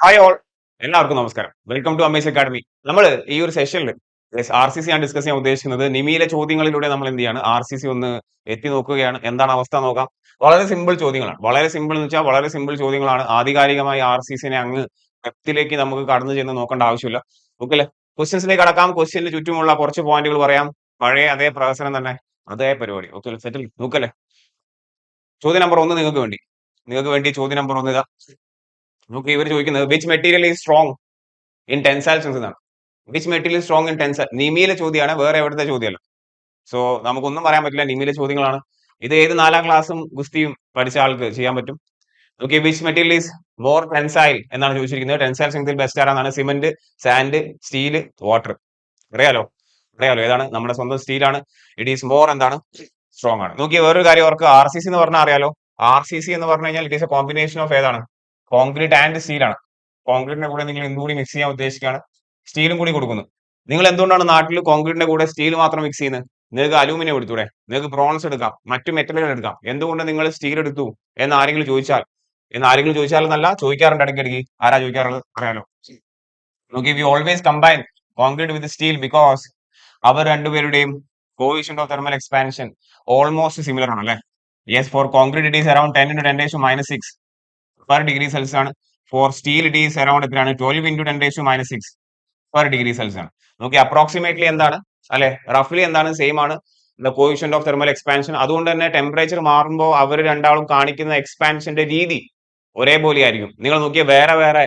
Hi all, എല്ലാവർക്കും നമസ്കാരം. Welcome to Amaze Academy. നമ്മൾ ഈ ഒരു സെഷനിൽ RCC ആണ് ഡിസ്കസ് ചെയ്യാൻ ഉദ്ദേശിക്കുന്നത്. നിമിയിലെ ചോദ്യങ്ങളിലൂടെ നമ്മൾ എന്ത് ചെയ്യാണ്, RCC ഒന്ന് എത്തി നോക്കുകയാണ്. എന്താണ് അവസ്ഥ നോക്കാം. വളരെ സിമ്പിൾ ചോദ്യങ്ങളാണ്. വളരെ സിമ്പിൾ എന്ന് വെച്ചാൽ വളരെ സിമ്പിൾ ചോദ്യങ്ങളാണ്. ആധികാരികമായി RCCനെ അങ്ങ് ഡെപ്തിലേക്ക് നമുക്ക് കടന്നു ചെന്ന് നോക്കേണ്ട ആവശ്യമില്ല. ഓക്കെ അല്ലേ? ക്വസ്റ്റ്യൻസിലേക്ക് കടക്കാം. ക്വസ്റ്റ്യന് ചുറ്റുമുള്ള കുറച്ച് പോയിന്റുകൾ പറയാം. പഴയ അതേ പ്രഹസനം തന്നെ, അതേ പരിപാടി. ഓക്കെ, സെറ്റിൽ നോക്കല്ലേ. ചോദ്യം നമ്പർ 1 നിങ്ങൾക്ക് വേണ്ടി ചോദ്യം നമ്പർ 1 ഇതാ. നോക്കി, ഇവർ ചോദിക്കുന്നത് which material is strong in tensile strength എന്നാണ്. Which material strong in tensile, നിമിയിലെ ചോദ്യമാണ്, വേറെ എവിടുത്തെ ചോദ്യമല്ല. സോ നമുക്കൊന്നും പറയാൻ പറ്റില്ല, നിമിയിലെ ചോദ്യങ്ങളാണ്. ഇത് ഏത് 4ാം ക്ലാസ്സും ഗുസ്തിയും പഠിച്ച ആൾക്ക് ചെയ്യാൻ പറ്റും. Okay, which material is more tensile എന്നാണ് ചോദിച്ചിരിക്കുന്നത്. ടെൻസൈൽ സ്ട്രെങ്തിൽ ബെസ്റ്റ് ആരാണ്? Cement, sand, steel, water. അറിയാലോ അറിയാലോ ഏതാണ്? നമ്മുടെ സ്വന്തം സ്റ്റീലാണ്. ഇറ്റ് ഈസ് മോർ എന്താണ്? സ്ട്രോങ് ആണ്. നോക്കി, വേറൊരു കാര്യം ഓർക്ക്, RCC എന്ന് പറഞ്ഞാൽ അറിയാലോ. RCC എന്ന് പറഞ്ഞു കഴിഞ്ഞാൽ it is A combination of ഏതാണ്? കോൺക്രീറ്റ് ആൻഡ് സ്റ്റീൽ ആണ്. കോൺക്രീറ്റിന്റെ കൂടെ നിങ്ങൾ എന്തുകൂടി മിക്സ് ചെയ്യാൻ ഉദ്ദേശിക്കുകയാണ്? സ്റ്റീലും കൂടി കൊടുക്കുന്നു. നിങ്ങൾ എന്തുകൊണ്ടാണ് നാട്ടിൽ കോൺക്രീറ്റിന്റെ കൂടെ സ്റ്റീൽ മാത്രം മിക്സ് ചെയ്യുന്നത്? നിങ്ങൾക്ക് അലൂമിനിയം എടുത്തൂടെ? നിങ്ങൾക്ക് ബ്രോൺസ് എടുക്കാം, മറ്റു മെറ്റലുകൾ എടുക്കാം. എന്തുകൊണ്ട് നിങ്ങൾ സ്റ്റീൽ എടുത്തു എന്ന് ആരെങ്കിലും ചോദിച്ചാൽ എന്നല്ല, ചോദിക്കാറുണ്ട് ഇടയ്ക്കിടയ്ക്ക്. ആരാ ചോദിക്കാറുള്ളത്? അറിയാലോ. നോക്കി, we always combine concrete with steel because അവർ രണ്ടുപേരുടെയും coefficient of thermal expansion almost similar ആണ് അല്ലേ? Yes, for concrete it is around 10 into 10 raised to -6 per degree Celsius ആണ്. For steel it is around എത്രയാണ്? 12 into 10 raised to -6 per degree Celsius ആണ്. നോക്കി, approximately എന്താണ് അല്ലെ, റഫ്ലി എന്താണ്? സെയിം ആണ് the coefficient of thermal expansion. അതുകൊണ്ട് തന്നെ ടെമ്പറേച്ചർ മാറുമ്പോൾ അവർ രണ്ടാളും കാണിക്കുന്ന എക്സ്പാൻഷന്റെ രീതി ഒരേപോലെ ആയിരിക്കും. നിങ്ങൾ നോക്കിയ വേറെ വേറെ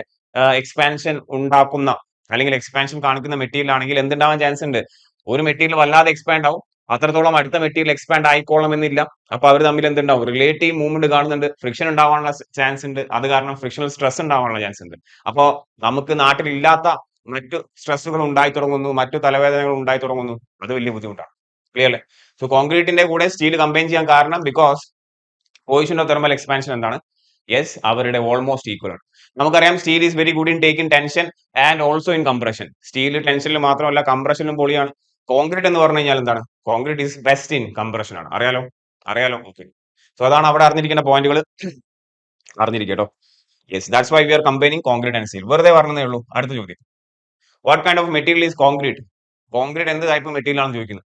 എക്സ്പാൻഷൻ ഉണ്ടാക്കുന്ന അല്ലെങ്കിൽ എക്സ്പാൻഷൻ കാണിക്കുന്ന മെറ്റീരിയൽ ആണെങ്കിൽ എന്തുണ്ടാവാൻ ചാൻസ് ഉണ്ട്? ഒരു മെറ്റീരിയൽ വല്ലാതെ എക്സ്പാൻഡ് ആവും, അത്രത്തോളം അടുത്ത മെറ്റീരിയൽ എക്സ്പാൻഡ് ആയിക്കോളണം എന്നില്ല. അപ്പൊ അവർ തമ്മിൽ എന്തുണ്ടാവും? റിലേറ്റീവ് മൂവ്മെന്റ് കാണുന്നുണ്ട്, ഫ്രിക്ഷൻ ഉണ്ടാവാനുള്ള ചാൻസ് ഉണ്ട്. അത് കാരണം ഫ്രിക്ഷണൽ സ്ട്രെസ് ഉണ്ടാവാനുള്ള ചാൻസ് ഉണ്ട്. അപ്പോ നമുക്ക് നാട്ടിലില്ലാത്ത മറ്റു സ്ട്രെസ്സുകൾ ഉണ്ടായി തുടങ്ങുന്നു, മറ്റു തലവേദനകൾ ഉണ്ടായി തുടങ്ങുന്നു. അത് വലിയ ബുദ്ധിമുട്ടാണ്. ക്ലിയർ അല്ലേ? സോ കോൺക്രീറ്റിന്റെ കൂടെ സ്റ്റീൽ കമ്പൈൻ ചെയ്യാൻ കാരണം because coefficient of thermal expansion എന്താണ്? യെസ്, അവരുടെ ഓൾമോസ്റ്റ് ഈക്വൽ ആണ്. നമുക്കറിയാം steel is very good in taking tension and also in compression. Steel ടെൻഷനിൽ മാത്രമല്ല കംപ്രഷനിലും പൊളിയാണ്. കോൺക്രീറ്റ് എന്ന് പറഞ്ഞു കഴിഞ്ഞാൽ എന്താണ്? Concrete is best in compression ആണ്. അറിയാലോ ഓക്കെ. സോ അതാണ് അവിടെ അറിഞ്ഞിരിക്കുന്ന പോയിന്റുകൾ. അറിഞ്ഞിരിക്കട്ടോ. Yes, that's why we are combining concrete and steel. വെറുതെ പറഞ്ഞതേ ഉള്ളൂ. അടുത്ത ചോദ്യം, what kind of material is concrete? Concrete എന്ത് ടൈപ്പ് മെറ്റീരിയൽ ആണെന്ന് ചോദിക്കുന്നത്.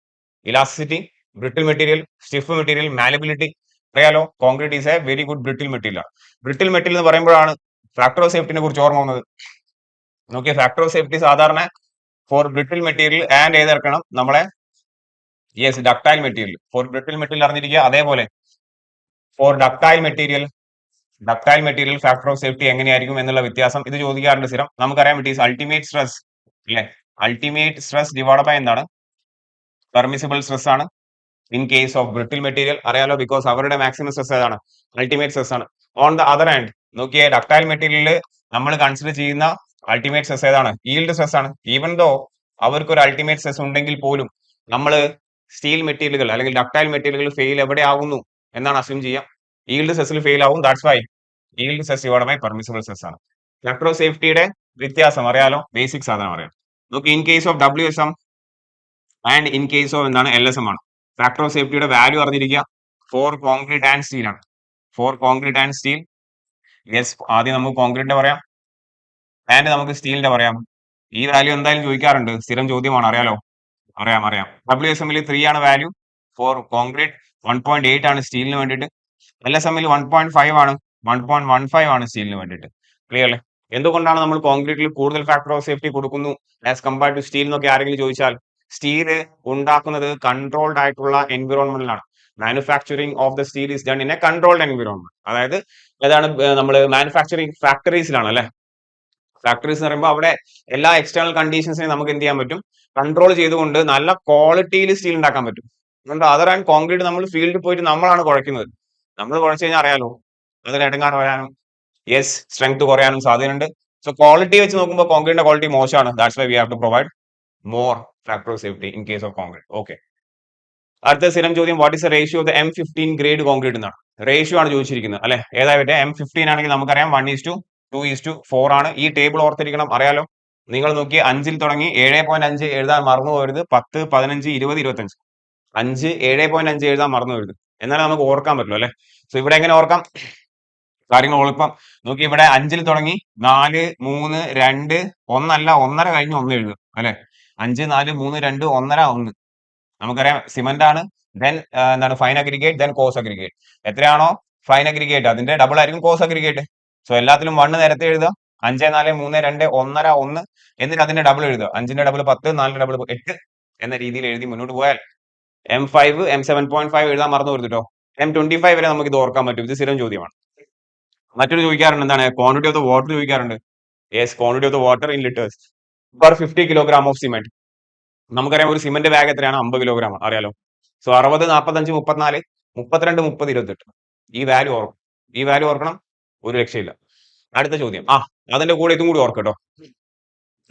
Elasticity, brittle material, stiff material, malleability. അറിയാലോ, concrete is a very good brittle material ആണ്. ബ്രിട്ടിൽ മെറ്റീരിയൽ എന്ന് പറയുമ്പോഴാണ് ഫാക്ടർ ഓഫ് സേഫ്റ്റിനെ കുറിച്ച് ഓർമ്മ വന്നത്. നോക്കിയ, ഫാക്ടർ ഓഫ് സേഫ്റ്റി സാധാരണ ഫോർ ബ്രിട്ടിൽ മെറ്റീരിയൽ ആൻഡ് ഏതെടുക്കണം നമ്മളെ? Yes, ductile material. For brittle material അറിഞ്ഞിരിക്കുക. അതേപോലെ for ductile material factor of safety എങ്ങനെയായിരിക്കും എന്നുള്ള വ്യത്യാസം ഇത് ചോദിക്കാറുണ്ട് സ്ഥിരം. നമുക്കറിയാം ഇറ്റ് ഈസ് അൾട്ടിമേറ്റ് സ്ട്രെസ് അല്ലെ? അൾട്ടിമേറ്റ് സ്ട്രെസ് ഡിവൈഡ് ബൈ എന്താണ്? പെർമിസിബിൾ സ്ട്രെസ് ആണ്. In case of brittle material അറിയാലോ, ബിക്കോസ് അവരുടെ മാക്സിമം സ്ട്രെസ് ഏതാണ്? അൾട്ടിമേറ്റ് സ്ട്രെസ് ആണ്. ഓൺ ദ അതർ ഹാൻഡ് നോക്കിയേ, ഡക്ടൈൽ മെറ്റീരിയലിൽ നമ്മൾ കൺസിഡർ ചെയ്യുന്ന അൾട്ടിമേറ്റ് സ്ട്രെസ് ഏതാണ്? ഈൽഡ് സ്ട്രെസ് ആണ്. ഈവൻ ദോ അവർക്ക് ഒരു അൾട്ടിമേറ്റ് സ്ട്രെസ് ഉണ്ടെങ്കിൽ പോലും നമ്മൾ സ്റ്റീൽ മെറ്റീരിയലുകൾ അല്ലെങ്കിൽ ഡക്ടൈൽ മെറ്റീരിയലുകൾ ഫെയിൽ എവിടെ ആവുന്നു എന്നാണ് അസ്യൂം ചെയ്യാം? ഈൽഡ് സ്ട്രെസ്സിൽ ഫെയിൽ ആവും. That's why yield stress divide by permissible stress ആണ്. ഫാക്ടർ ഓഫ് സേഫ്റ്റിയുടെ വ്യത്യാസം അറിയാലോ, ബേസിക് സാധനം അറിയാം. നോക്കി, in case of WSM and in case of എന്താണ്? LSM ആണ്. ഫാക്ടർ ഓഫ് സേഫ്റ്റിയുടെ വാല്യൂ അറിഞ്ഞിരിക്കുക. ഫോർ കോൺക്രീറ്റ് ആൻഡ് സ്റ്റീൽ ആണ്. For concrete and steel. Yes, ആദ്യം നമുക്ക് കോൺക്രീറ്റിന്റെ പറയാം ആൻഡ് നമുക്ക് സ്റ്റീലിന്റെ പറയാം. ഈ വാല്യൂ എന്തായാലും ചോദിക്കാറുണ്ട്, സ്ഥിരം ചോദ്യമാണ്. അറിയാം. WSM 3 ആണ് വാല്യൂ. ഫോർ കോൺക്രീറ്റ് 1.8 ആണ് സ്റ്റീലിന് വേണ്ടിയിട്ട്. LSM 1.5 ആണ്, 1.15 ആണ് സ്റ്റീലിന് വേണ്ടിയിട്ട്. ക്ലിയർ അല്ലേ? എന്തുകൊണ്ടാണ് നമ്മൾ കോൺക്രീറ്റിൽ കൂടുതൽ ഫാക്ടർ ഓഫ് സേഫ്റ്റി കൊടുക്കുന്നു ആസ് കമ്പയർഡ് ടു സ്റ്റീൽ എന്നൊക്കെ ആരെങ്കിലും ചോദിച്ചാൽ, സ്റ്റീൽ ഉണ്ടാക്കുന്നത് കൺട്രോൾഡ് ആയിട്ടുള്ള എൻവിറോൺമെന്റിലാണ്. Manufacturing of the steel is done in a controlled environment. അതായത് ഏതാണ്? നമ്മൾ മാനുഫാക്ചറിങ് ഫാക്ടറീസിലാണ് അല്ലെ? ഫാക്ടറീസ് എന്ന് പറയുമ്പോൾ അവിടെ എല്ലാ എക്സ്റ്റേണൽ കണ്ടീഷൻസിനെയും നമുക്ക് എന്ത് ചെയ്യാൻ പറ്റും? കൺട്രോൾ ചെയ്തുകൊണ്ട് നല്ല ക്വാളിറ്റിയിൽ സ്റ്റീൽ ഉണ്ടാക്കാൻ പറ്റും. അതുകൊണ്ട് അതർ ആൻഡ് കോൺക്രീറ്റ് നമ്മൾ ഫീൽഡിൽ പോയിട്ട് നമ്മളാണ് കുഴക്കുന്നത്. നമ്മൾ കുഴച്ച് കഴിഞ്ഞാൽ അറിയാലോ, അതിൽ ഇടങ്ങാറ് വരാനും യെസ് സ്ട്രെങ്ത് കുറയാനും സാധ്യതയുണ്ട്. സോ ക്വാളിറ്റി വെച്ച് നോക്കുമ്പോൾ കോൺക്രീറ്റിന്റെ ക്വാളിറ്റി മോശമാണ്. That's why we have to provide more factor of safety in case of concrete. Okay, അടുത്ത സ്ഥിരം ചോദ്യം, what is the ratio of the M15 grade concrete എന്നാണ്. റേഷ്യോ ആണ് ചോദിച്ചിരിക്കുന്നത് അല്ലെ? ഏതായിട്ട് M15 ആണെങ്കിൽ നമുക്കറിയാം 1:2:4 ആണ്. ഈ ടേബിൾ ഓർത്തിരിക്കണം. അറിയാലോ, നിങ്ങൾ നോക്കി 5ൽ തുടങ്ങി 7.5 എഴുതാൻ മറന്നു പോകരുത്. 10, 15, 20, 25. 7.5 എഴുതാൻ മറന്നു പോകരുത്. എന്നാലും നമുക്ക് ഓർക്കാൻ പറ്റുള്ളൂ അല്ലെ? സോ ഇവിടെ എങ്ങനെ ഓർക്കാം? കാര്യങ്ങൾ എളുപ്പം. നോക്കി ഇവിടെ 5 തുടങ്ങി 4 3 2 1 1.5 കഴിഞ്ഞ് 1 എഴുതുക അല്ലെ. 5 4 3 2 1.5 1. നമുക്കറിയാം സിമന്റ് ആണ്. ദെൻ എന്താണ് fine aggregate, then cos aggregate. എത്രയാണോ ഫൈൻ അഗ്രിഗേറ്റ് അതിന്റെ ഡബിൾ ആയിരിക്കും കോസ് അഗ്രിഗേറ്റ്. സോ എല്ലാത്തിലും 1 നേരത്തെ എഴുതുക. 5 4 3 2 1.5 1 എന്നിട്ട് അതിന്റെ ഡബിൾ എഴുതുക. 5ന്റെ ഡബിൾ 10, 4ന്റെ ഡബിൾ 8 എന്ന രീതിയിൽ എഴുതി മുന്നോട്ട് പോയാൽ M5 M7.5 എഴുതാൻ മറന്നു വരുന്നു കേട്ടോ. M25 വരെ നമുക്ക് ഇത് ഓർക്കാൻ പറ്റും. ഇത് സ്ഥിരം ചോദ്യമാണ്. മറ്റൊരു ചോദിക്കാറുണ്ട്, എന്താണ് ക്വാണ്ടിറ്റി ഓഫ് ദ വാട്ടർ ചോദിക്കാറുണ്ട്. Yes, quantity of the water in litres per 50 kilogram of cement. നമുക്കറിയാം ഒരു സിമന്റ് ബാഗ് എത്രയാണ്, 50 കിലോഗ്രാം അറിയാലോ. സോ 60 45 34 32 30 28 ഈ വാല്യൂ ഓർക്കണം. ഈ വാല്യൂ ഓർക്കണം, ഒരു രക്ഷയില്ല. അടുത്ത ചോദ്യം, അതിന്റെ കൂടെ ഇതും കൂടി ഓർക്കട്ടോ.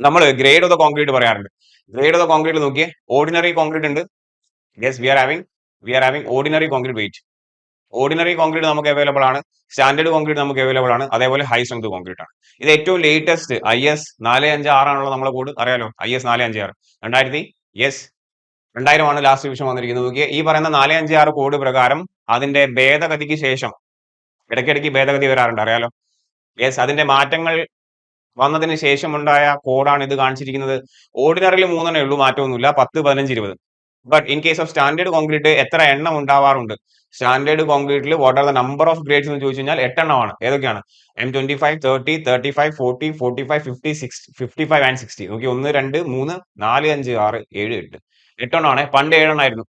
നമ്മൾ ഗ്രേഡ് ഓഫ് ദ കോൺക്രീറ്റ് പറയാറുണ്ട്. ഗ്രേഡ് ഓഫ് ദ കോൺക്രീറ്റ് നോക്കിയേ, ഓർഡിനറി കോൺക്രീറ്റ് ഉണ്ട്. Yes, we are having ordinary concrete weight. Ordinary concrete നമുക്ക് അവൈലബിൾ ആണ്, സ്റ്റാൻഡേർഡ് കോൺക്രീറ്റ് നമുക്ക് അവൈലബിൾ ആണ്, അതേപോലെ ഹൈ സ്ട്രെങ്ത് കോൺക്രീറ്റ് ആണ്. ഇത് ഏറ്റവും ലേറ്റസ്റ്റ് IS 456 ആണല്ലോ നമ്മളെ കോഡ് അറിയാലോ. IS 456 2000 ആണ് ലാസ്റ്റ് വിഷയം വന്നിരിക്കുന്നത്. നോക്കിയേ, ഈ പറയുന്ന 456 കോഡ് പ്രകാരം അതിന്റെ ഭേദഗതിക്ക് ശേഷം ഇടയ്ക്കിടയ്ക്ക് ഭേദഗതി വരാറുണ്ട് അറിയാലോ. യെസ്, അതിന്റെ മാറ്റങ്ങൾ വന്നതിന് ശേഷം ഉണ്ടായ കോഡാണ് ഇത് കാണിച്ചിരിക്കുന്നത്. ഓർഡിനറിയിൽ 3 ഉള്ളൂ, മാറ്റമൊന്നുമില്ല, 10 15 20. But in case of standard concrete എത്ര എണ്ണം ഉണ്ടാവാറുണ്ട്? സ്റ്റാൻഡേർഡ് കോൺക്രീറ്റിൽ what are the number of grades എന്ന് ചോദിച്ചു കഴിഞ്ഞാൽ 8 എണ്ണമാണ്. ഏതൊക്കെയാണ്? M25 30 35 40 45 50 60 55 and 60. നോക്കി, 1 2 3 4 5 6 7 8 8 പണ്ട് 7 എണ്ണമായിരുന്നു.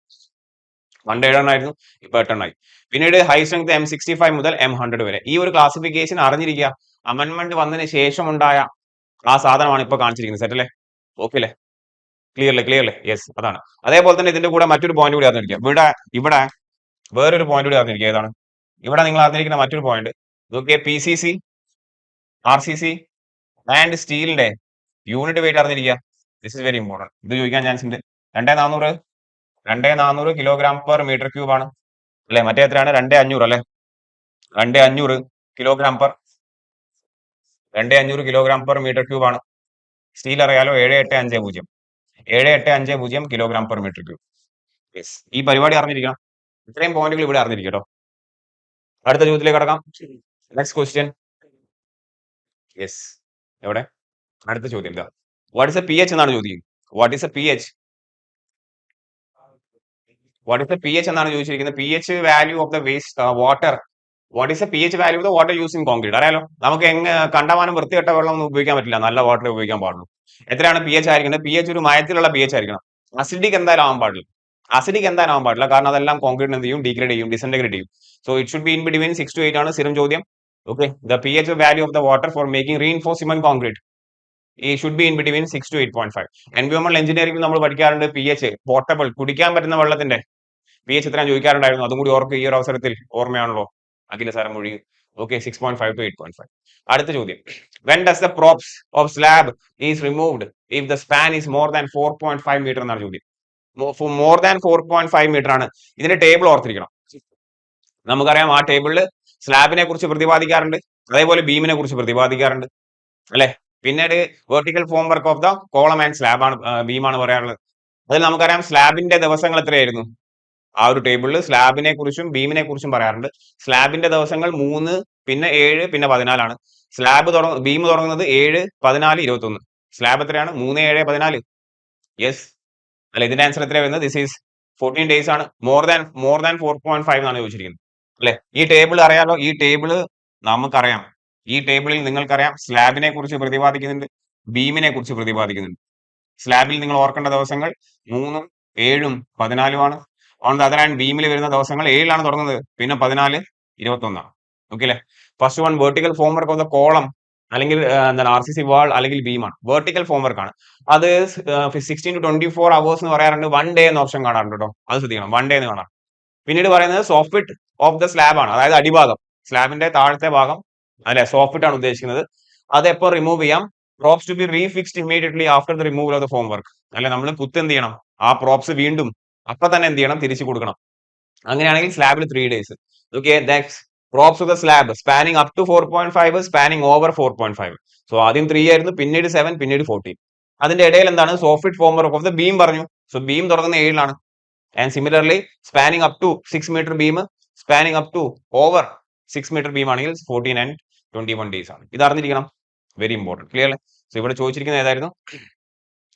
ഇപ്പൊ 8 എണ്ണമായി. പിന്നീട് ഹൈ സ്ട്രെങ്ത് M65 മുതൽ M100 വരെ. ഈ ഒരു ക്ലാസിഫിക്കേഷൻ അറിഞ്ഞിരിക്കുക. അമെന്റ്മെന്റ് വന്നതിന് ശേഷം ഉണ്ടായ ആ സാധനമാണ് ഇപ്പൊ കാണിച്ചിരിക്കുന്നത്. സെറ്റ് അല്ലേ? ഓക്കെ അല്ലേ? ക്ലിയർ അല്ലേ? യെസ്, അതാണ്. അതേപോലെ തന്നെ ഇതിന്റെ കൂടെ മറ്റൊരു പോയിന്റ് കൂടി അറിഞ്ഞിരിക്കുക. ഇവിടെ വേറൊരു പോയിന്റ് കൂടി അറിഞ്ഞിരിക്കുക. ഏതാണ്? ഇവിടെ നിങ്ങൾ അറിഞ്ഞിരിക്കുന്ന മറ്റൊരു പോയിന്റ് നോക്കിയേ, PCC RCC ആൻഡ് സ്റ്റീലിന്റെ യൂണിറ്റ് വെയിറ്റ് അറിഞ്ഞിരിക്കുക. This is very important. ഇത് ചോദിക്കാൻ ചാൻസ് ഉണ്ട്. 2400 കിലോഗ്രാം പെർ മീറ്റർ ക്യൂബ് ആണ് അല്ലെ. മറ്റേ എത്രയാണ്? 2500 അല്ലെ. 2500 കിലോഗ്രാം പെർ മീറ്റർ ക്യൂബ് ആണ്. സ്റ്റീൽ അറിയാലോ, 7850 kilogram per metre cube. Yes, ഈ പരിപാടി അറിഞ്ഞിരിക്കണം. ഇത്രയും പോയിന്റുകൾ ഇവിടെ അറിഞ്ഞിരിക്കട്ടോ. അടുത്ത ചോദ്യത്തിലേക്ക് കടക്കാം. Next question. യെസ്, എവിടെ? അടുത്ത ചോദ്യം എന്താ? വാട്ട് ഇസ് എ pH എന്നാണ് ചോദിക്കുന്നത്. വാട്ട് ഇസ് എ pH എന്നാണ് ചോദിച്ചിരിക്കുന്നത്. pH value of the waste water. What is A pH value of the water use in concrete അറിയാലോ. നമുക്ക് കണ്ടമാനം വൃത്തികെട്ട വെള്ളം ഒന്നും ഉപയോഗിക്കാൻ പറ്റില്ല, നല്ല വാട്ടർ ഉപയോഗിക്കാൻ പാടുള്ളൂ. എത്രയാണ് pH ആയിരിക്കുന്നത്? pH ഒരു മയത്തിലുള്ള pH ആയിരിക്കണം. അസിഡിക് എന്തായാലും ആവാൻ പാടില്ല. കാരണം അതെല്ലാം കോൺക്രീറ്റ് എന്ത് ചെയ്യും? ഡീഗ്രേഡ് ചെയ്യും, ഡിസൻറ്റഗ്രേഡ് ചെയ്യും. So it should be in between 6 to 8 ആണ് സ്ഥിരം ചോദ്യം. Okay, the pH value of the water for making reinforced cement concrete ഈ should be in between 6 to 8.5. എൻവയോൺമെന്റൽ എഞ്ചിനീയറിംഗ് നമ്മൾ പഠിക്കാറുണ്ട് pH, പോർട്ടബിൾ കുടിക്കാൻ പറ്റുന്ന വെള്ളത്തിന്റെ pH എത്രയാണ് ചോദിക്കാറുണ്ടായിരുന്നു. അതും കൂടി ഓർക്കുക. ഈ ഒരു അവസരത്തിൽ ഓർമ്മയാണല്ലോ അഖില സാരം മൊഴി. Okay, 6.5 to 8.5. അടുത്ത ചോദ്യം, when does the props of slab is removed if the span is more than 4.5 meter എന്നാണ് ചോദ്യം. മോർ ദാൻ 4.5 മീറ്റർ ആണ്. ഇതിന്റെ ടേബിൾ ഓർത്തിരിക്കണം. നമുക്കറിയാം ആ ടേബിളിൽ സ്ലാബിനെ കുറിച്ച് പ്രതിപാദിക്കാറുണ്ട്, അതേപോലെ ബീമിനെ കുറിച്ച് പ്രതിപാദിക്കാറുണ്ട് അല്ലെ. പിന്നീട് vertical form work of the column and slab ആണ്, ബീമാണ് പറയാറുള്ളത്. അതിൽ നമുക്കറിയാം സ്ലാബിന്റെ ദിവസങ്ങൾ എത്രയായിരുന്നു. ആ ഒരു ടേബിളിൽ സ്ലാബിനെ കുറിച്ചും ബീമിനെ കുറിച്ചും പറയാറുണ്ട്. സ്ലാബിന്റെ ദിവസങ്ങൾ 3 പിന്നെ 7 പിന്നെ 14 ആണ്. ബീം തുടങ്ങുന്നത് 7 14 21. സ്ലാബ് എത്രയാണ്? 3 7 14. യെസ് അല്ല, ഇതിന്റെ ആൻസർ എത്രയാണ് വരുന്നത്? ദിസ് ഈസ് 14 ഡേയ്സ് ആണ്. മോർ ദാൻ 4.5 എന്നാണ് ചോദിച്ചിരിക്കുന്നത് അല്ലെ. ഈ ടേബിൾ അറിയാലോ. ഈ ടേബിള് നമുക്കറിയാം. ഈ ടേബിളിൽ നിങ്ങൾക്കറിയാം സ്ലാബിനെ കുറിച്ച് പ്രതിപാദിക്കുന്നുണ്ട്, ബീമിനെ കുറിച്ച് പ്രതിപാദിക്കുന്നുണ്ട്. സ്ലാബിൽ നിങ്ങൾ ഓർക്കേണ്ട ദിവസങ്ങൾ 3 7 14 ആണ്. ഓൺ ദ അതർ ഹാൻഡ് ബീമിൽ വരുന്ന ദിവസങ്ങൾ 7 തുടങ്ങുന്നത്, പിന്നെ 14 21. ഓക്കെ അല്ലെ. First one vertical form work of the column അല്ലെങ്കിൽ എന്താണ് RCC വാൾ അല്ലെങ്കിൽ ബീമാണ്. വെർട്ടിക്കൽ ഫോം വർക്ക് ആണ്. അത് 16 to 24 hours എന്ന് പറയാറുണ്ട്. 1 day എന്ന ഓപ്ഷൻ കാണാറുണ്ട് കേട്ടോ. അത് ശ്രദ്ധിക്കണം, 1 day എന്ന് കാണാം. പിന്നീട് പറയുന്നത് സോഫ്റ്റ് ഓഫ് ദ സ്ലാബ് ആണ്, അതായത് അടിഭാഗം, സ്ലാബിന്റെ താഴത്തെ ഭാഗം അല്ലെ, സോഫ്റ്റ് ആണ് ഉദ്ദേശിക്കുന്നത്. അത് എപ്പോൾ റിമൂവ് ചെയ്യാം? Props to be refixed immediately after the removal of the form work അല്ലെ. നമ്മൾ എന്ത് ചെയ്യണം? ആ പ്രോപ്സ് വീണ്ടും അപ്പൊ തന്നെ എന്ത് ചെയ്യണം? തിരിച്ചു കൊടുക്കണം. അങ്ങനെയാണെങ്കിൽ സ്ലാബിൽ 3 days. Okay, props of the slab spanning up to 4.5, spanning over 4.5. So ആദ്യം 3 ആയിരുന്നു, പിന്നീട് 7, പിന്നീട് 14. അതിന്റെ ഇടയിൽ എന്താണ്? Soft form work of the beam പറഞ്ഞു. സോ ബീം തുടങ്ങുന്ന 7 and similarly spanning up to 6 meter beam, spanning up to over 6 metre beam ആണെങ്കിൽ 14 and 21 days ആണ്. ഇത് അറിഞ്ഞിരിക്കണം, വെരി ഇമ്പോർട്ടൻറ്റ്. ക്ലിയർ അല്ലേ? സോ ഇവിടെ ചോദിച്ചിരിക്കുന്നത് ഏതായിരുന്നു?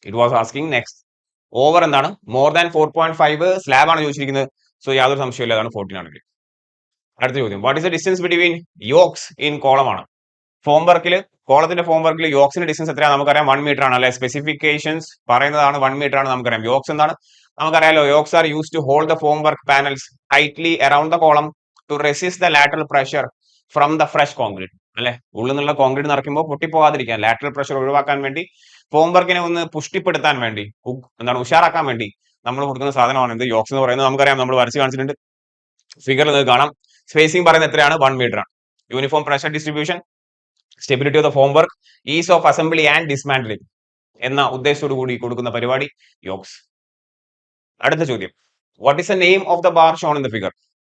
It was asking next over എന്താണ്, മോർ ദാൻ 4.5 സ്ലാബ് ആണ് ചോദിച്ചിരിക്കുന്നത്. സോ യാതൊരു സംശയമില്ല, അതാണ് 14 ആണെങ്കിൽ. അടുത്ത ചോദ്യം, what is the distance between yolks in column ആണ്. ഫോം വർക്കിൽ, കോളത്തിന്റെ ഫോം വർക്കിൽ യോക്സിന്റെ ഡിസ്റ്റൻസ് എത്രയാണ് നമുക്കറിയാം, 1 മീറ്റർ ആണ് അല്ലെ. സ്പെസിഫിക്കേഷൻസ് പറയുന്നതാണ് 1 മീറ്റർ ആണ് നമുക്കറിയാം. യോക്സ് എന്താണ് നമുക്കറിയാലോ, yokes are use to hold the form work panels tightly around the column to resist the lateral pressure from the fresh concrete അല്ലെ. ഉള്ളിൽ നിന്നുള്ള കോൺക്രീറ്റ് നിറയ്ക്കുമ്പോൾ പൊട്ടിപ്പോകാതിരിക്കാൻ, ലാറ്ററൽ പ്രഷർ ഒഴിവാക്കാൻ വേണ്ടി, ഫോം വർക്കിനെ ഒന്ന് പുഷ്ടിപ്പെടുത്താൻ വേണ്ടി, എന്താണ് ഉഷാറാക്കാൻ വേണ്ടി നമ്മൾ കൊടുക്കുന്ന സാധനമാണ് എന്ത്, യോക്സ് എന്ന് പറയുന്നത്. നമുക്കറിയാം, നമ്മൾ വരച്ച് കാണിച്ചിട്ടുണ്ട്, ഫിഗറിൽ നിങ്ങൾക്ക് കാണാം. സ്പേസിംഗ് പറയുന്നത് എത്രയാണ്, 1 മീറ്റർ ആണ്. Uniform pressure distribution, stability of the form work, is of assembly and dismantling എന്ന ഉദ്ദേശത്തോടു കൂടി കൊടുക്കുന്ന പരിപാടി യോക്സ്. അടുത്ത ചോദ്യം, what is the name of the bar shown in the figure.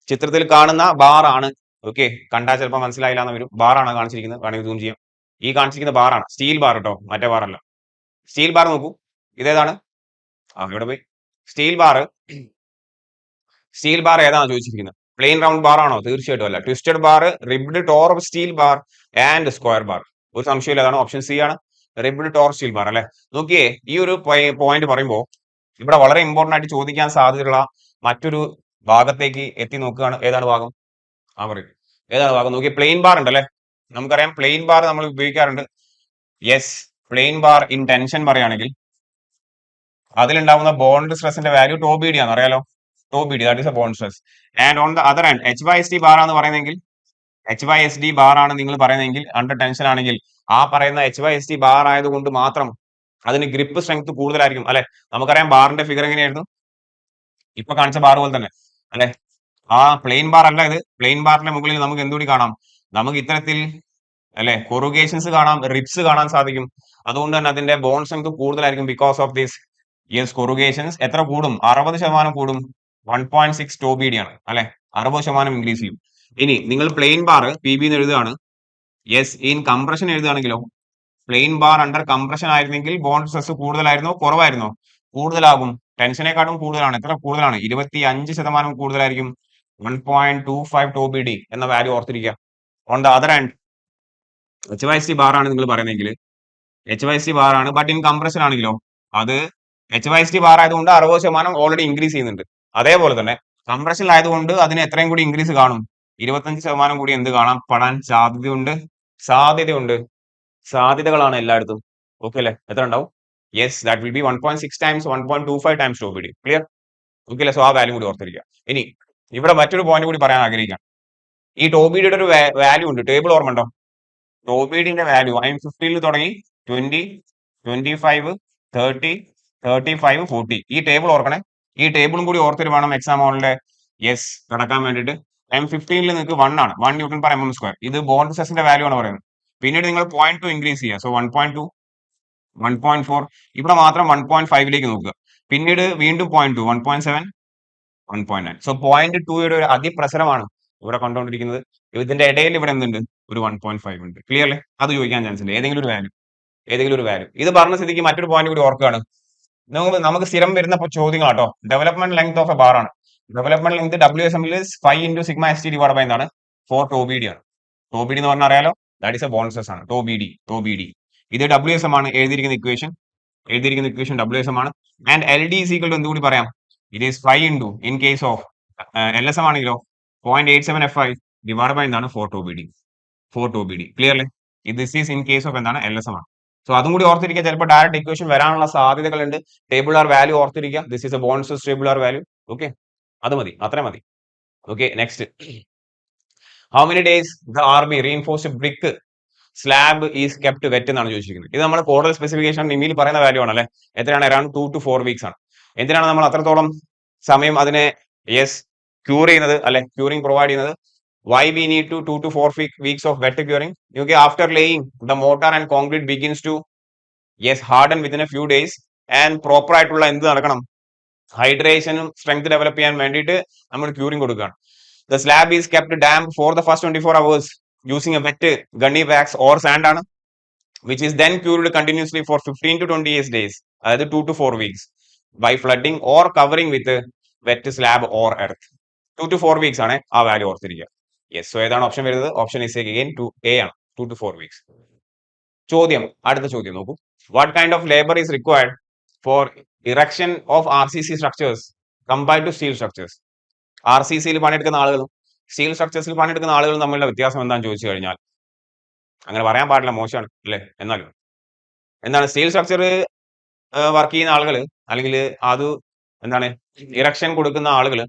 ചിത്രത്തിൽ കാണുന്ന ബാർ ആണ്. ഓക്കെ, കണ്ടാൽ ചിലപ്പോൾ മനസ്സിലായില്ല എന്ന് വരും. ബാർ ആണ് കാണിച്ചിരിക്കുന്നത്, വേണമെങ്കിൽ സൂം ചെയ്യാം. ഈ കാണിച്ചിരിക്കുന്ന ബാർ ആണ്, സ്റ്റീൽ ബാർ കേട്ടോ, മറ്റേ ബാർ അല്ല. സ്റ്റീൽ ബാർ നോക്കൂ, ഇതേതാണ്, ഇവിടെ പോയി. സ്റ്റീൽ ബാർ, സ്റ്റീൽ ബാർ ഏതാണ് ചോദിച്ചിരിക്കുന്നത്. പ്ലെയിൻ റൗണ്ട് ബാർ ആണോ? തീർച്ചയായിട്ടും അല്ല. Twisted bar, ribbed Tor steel bar and square bar. ഒരു സംശയമില്ല, അതാണ് ഓപ്ഷൻ സി ആണ്, റിബ്ഡ് ടോർ സ്റ്റീൽ ബാർ അല്ലെ. നോക്കിയേ, ഈ ഒരു പോയിന്റ് പറയുമ്പോൾ ഇവിടെ വളരെ ഇമ്പോർട്ടന്റ് ആയിട്ട് ചോദിക്കാൻ സാധ്യതയുള്ള മറ്റൊരു ഭാഗത്തേക്ക് എത്തി നോക്കുകയാണ്. ഏതാണ് ഭാഗം? പറയും, ഏതാണ് ഭാഗം? നോക്കിയേ, പ്ലെയിൻ ബാർ ഉണ്ടല്ലേ, നമുക്കറിയാം പ്ലെയിൻ ബാർ നമ്മൾ ഉപയോഗിക്കാറുണ്ട്. യെസ്, പ്ലെയിൻ ബാർ ഇൻ ടെൻഷൻ പറയുകയാണെങ്കിൽ അതിലുണ്ടാവുന്ന ബോണ്ട് സ്ട്രെസിന്റെ വാല്യൂ ടോ ബി ഡി ആണ്, അറിയാലോ. Tau B D, that is a bond stress. And on the other hand HYSD bar ആണ് പറയുന്നതെങ്കിൽ, HYSD ബാർ ആണ് നിങ്ങൾ പറയുന്നതെങ്കിൽ, അണ്ടർ ടെൻഷൻ ആണെങ്കിൽ ആ പറയുന്ന HYSD ബാർ ആയതുകൊണ്ട് മാത്രം അതിന് ഗ്രിപ്പ് സ്ട്രെങ്ത് കൂടുതലായിരിക്കും അല്ലെ. നമുക്കറിയാം ബാറിന്റെ ഫിഗർ എങ്ങനെയായിരുന്നു, ഇപ്പൊ കാണിച്ച ബാർ പോലെ തന്നെ അല്ലെ. ആ പ്ലെയിൻ ബാർ അല്ല ഇത്. പ്ലെയിൻ ബാറിന്റെ മുകളിൽ നമുക്ക് എന്തുകൂടി കാണാം, നമുക്ക് ഇത്തരത്തിൽ അല്ലെ കൊറുഗേഷൻസ് കാണാം, റിപ്സ് കാണാൻ സാധിക്കും. അതുകൊണ്ട് തന്നെ അതിന്റെ ബോണ്ട് സ്ട്രെങ്ത് കൂടുതലായിരിക്കും ബിക്കോസ് ഓഫ് ദിസ്. യെസ്, കൊറുഗേഷൻസ് എത്ര കൂടും, 60% കൂടും. 1.6 ടോ ബി ഡി ആണ് അല്ലെ, 60% ഇൻക്രീസ് ചെയ്യും. ഇനി നിങ്ങൾ പ്ലെയിൻ ബാർ PB എന്ന് എഴുതുകയാണ്. യെസ്, ഇൻ കംപ്രഷൻ എഴുതുകയാണെങ്കിലോ, പ്ലെയിൻ ബാർ അണ്ടർ കംപ്രഷൻ ആയിരുന്നെങ്കിൽ ബോണ്ട് സ്ട്രെസ് കൂടുതലായിരുന്നോ കുറവായിരുന്നോ? കൂടുതലാകും. ടെൻഷനെക്കാട്ടും കൂടുതലാണ്. എത്ര കൂടുതലാണ്? 25% കൂടുതലായിരിക്കും. 1.25 ടോ ബി ഡി എന്ന വാല്യൂ ഓർത്തിരിക്കുക. On the other hand HYSD bar ആണ് നിങ്ങൾ പറയുന്നെങ്കിൽ, HYSD ബാർ ആണ്, ബട്ട് ഇൻ കംപ്രഷൻ ആണെങ്കിലോ, അത് HYSD ബാർ ആയതുകൊണ്ട് 60% ഓൾറെഡി ഇൻക്രീസ് ചെയ്യുന്നുണ്ട്. അതേപോലെ തന്നെ കംപ്രഷനിലായതുകൊണ്ട് അതിന് എത്രയും കൂടി ഇൻക്രീസ് കാണും, 25% കൂടി എന്ത് കാണാൻ പെടാൻ സാധ്യതയുണ്ട്. സാധ്യതകളാണ് എല്ലായിടത്തും. ഓക്കെ അല്ലെ, എത്ര ഉണ്ടാവും? Yes, that will be 1.6 times 1.25 times tau B D. Clear? Okay അല്ലെ. സോ ആ വാല്യൂ കൂടി ഓർത്തിരിക്കുക. ഇനി ഇവിടെ മറ്റൊരു പോയിന്റ് കൂടി പറയാൻ ആഗ്രഹിക്കാം. ഈ ടോ ബി ഡിയുടെ ഒരു വാല്യൂ ഉണ്ട്, ടേബിൾ ഓർമ്മ ഉണ്ടോ? ടോ ബി ഡിന്റെ വാല്യൂ IM50 തുടങ്ങി 20, 25, 30, 35, 40. ഈ ടേബിൾ ഓർക്കണേ. ഈ ടേബിളും കൂടി ഓർത്തിട്ട് വേണം എക്സാം ഹോളിലെ യെസ് കടക്കാൻ വേണ്ടിയിട്ട്. M15 നിങ്ങൾക്ക് 1 ആണ്, 1 ന്യൂട്ടൺ പെർ mm സ്ക്വയർ. ഇത് ബോണ്ട് സ്ട്രെസിന്റെ വാല്യൂ ആണ് പറയുന്നത്. പിന്നീട് നിങ്ങൾ 0.2 ഇൻക്രീസ് ചെയ്യുക. സോ 1.2, 1.4, ഇവിടെ മാത്രം 1.5ലേക്ക് നോക്കുക. പിന്നീട് വീണ്ടും 0.2, 1.7, 1.9. സോ 0.2യുടെ ഒരു അതിപ്രസരമാണ് ഇവിടെ കണ്ടുകൊണ്ടിരിക്കുന്നത്. ഇതിന്റെ ഇടയിൽ ഇവിടെ എന്തുണ്ട്, ഒരു 1.5 ഉണ്ട്. ക്ലിയർ അല്ലേ? അത് ചോദിക്കാൻ ചാൻസ് ഉണ്ട്, ഏതെങ്കിലും ഒരു വാല്യൂ. ഇത് പറഞ്ഞ സ്ഥിതിക്ക് മറ്റൊരു പോയിന്റ് കൂടി ഓർക്കുകയാണ്. നമുക്ക് സ്ഥിരം വരുന്ന ചോദ്യങ്ങളാട്ടോ. Development length of a bar ആണ്. Development length WSM is 5 into sigma ST divided by എന്താണ്, 4 ടോ ബി ഡി ആണ്. ടോ ബി ഡി എന്ന് പറഞ്ഞാൽ അറിയാലോ, that is a bond stress ആണ്. ടോ ബി ഡി ഇത് WSM ആണ്. എഴുതിയിരിക്കുന്ന ഇക്വേഷൻ WSM ആണ്. And LD is equal to എന്തുകൂടി പറയാം, it is 5 into in case of LSM ആണെങ്കിലോ 0.87 FI ഡിവൈഡ് ബൈ എന്താണ്, 4 ടോ ബി ഡി. ക്ലിയർ അല്ലേ? This is in case of എന്താണ്, LSM ആണ്. സോ അതും കൂടി ഓർത്തിരിക്കുക. ചിലപ്പോൾ ഡയറക്റ്റ് ഇക്വേഷൻ വരാനുള്ള സാധ്യതകളുണ്ട്. ടേബിൾ വാല്യൂ ഓർത്തിരിക്കുക. This is a bond stress table value. Okay, അത് മതി, അത്ര മതി. Okay, next, how many days the army reinforced brick slab is kept wet എന്നാണ് ചോദിച്ചിരിക്കുന്നത്. ഇത് നമ്മുടെ കോഡൽ സ്പെസിഫിക്കേഷൻ നിമിയിൽ പറയുന്ന വാല്യൂ ആണ് അല്ലെ. എത്രയാണ്? അറൌണ്ട് 2 to 4 വീക്സ് ആണ്. എന്തിനാണ് നമ്മൾ അത്രത്തോളം സമയം അതിനെ യെസ് ക്യൂർ ചെയ്യുന്നത് അല്ലെ, ക്യൂറിംഗ് പ്രൊവൈഡ് ചെയ്യുന്നത്? Why we need 2 to 4 weeks of wet curing? Okay, after laying, the mortar and concrete begins to harden within a few days. And proper ആയിട്ടുള്ള എന്ത് നടക്കണം, ഹൈഡ്രേഷനും സ്ട്രെങ്ത് ഡെവലപ്പ് ചെയ്യാൻ വേണ്ടിയിട്ട് നമ്മൾ ക്യൂറിംഗ് കൊടുക്കുകയാണ്. The slab is kept damp for the first 24 hours using a wet gunny wax or sand ആണ്, which is then cured continuously for 15 to 28 days, അതായത് 2 to 4 weeks by flooding or covering with wet slab or earth. 2 to 4 weeks ആണ് ആ value ഓർത്തിരിക്കുക. Yes. So ഏതാണ് option വരുന്നത്? Option is again a ആണ്. 2 to 4 weeks. ചോദ്യം, അടുത്ത ചോദ്യം നോക്കൂ. What kind of labour is required for erection of RCC structures compared to steel structures? RCCയിൽ പണിയെടുക്കുന്ന ആളുകളും സ്റ്റീൽ സ്ട്രക്ചേഴ്സിൽ പണിയെടുക്കുന്ന ആളുകളും തമ്മിലുള്ള വ്യത്യാസം എന്താണെന്ന് ചോദിച്ചു കഴിഞ്ഞാൽ, അങ്ങനെ പറയാൻ പാടില്ല, മോശമാണ് അല്ലേ? എന്നാലും എന്താണ് സ്റ്റീൽ സ്ട്രക്ചർ വർക്ക് ചെയ്യുന്ന ആളുകൾ, അല്ലെങ്കിൽ അത് എന്താണ് ഇറക്ഷൻ കൊടുക്കുന്ന ആളുകൾ,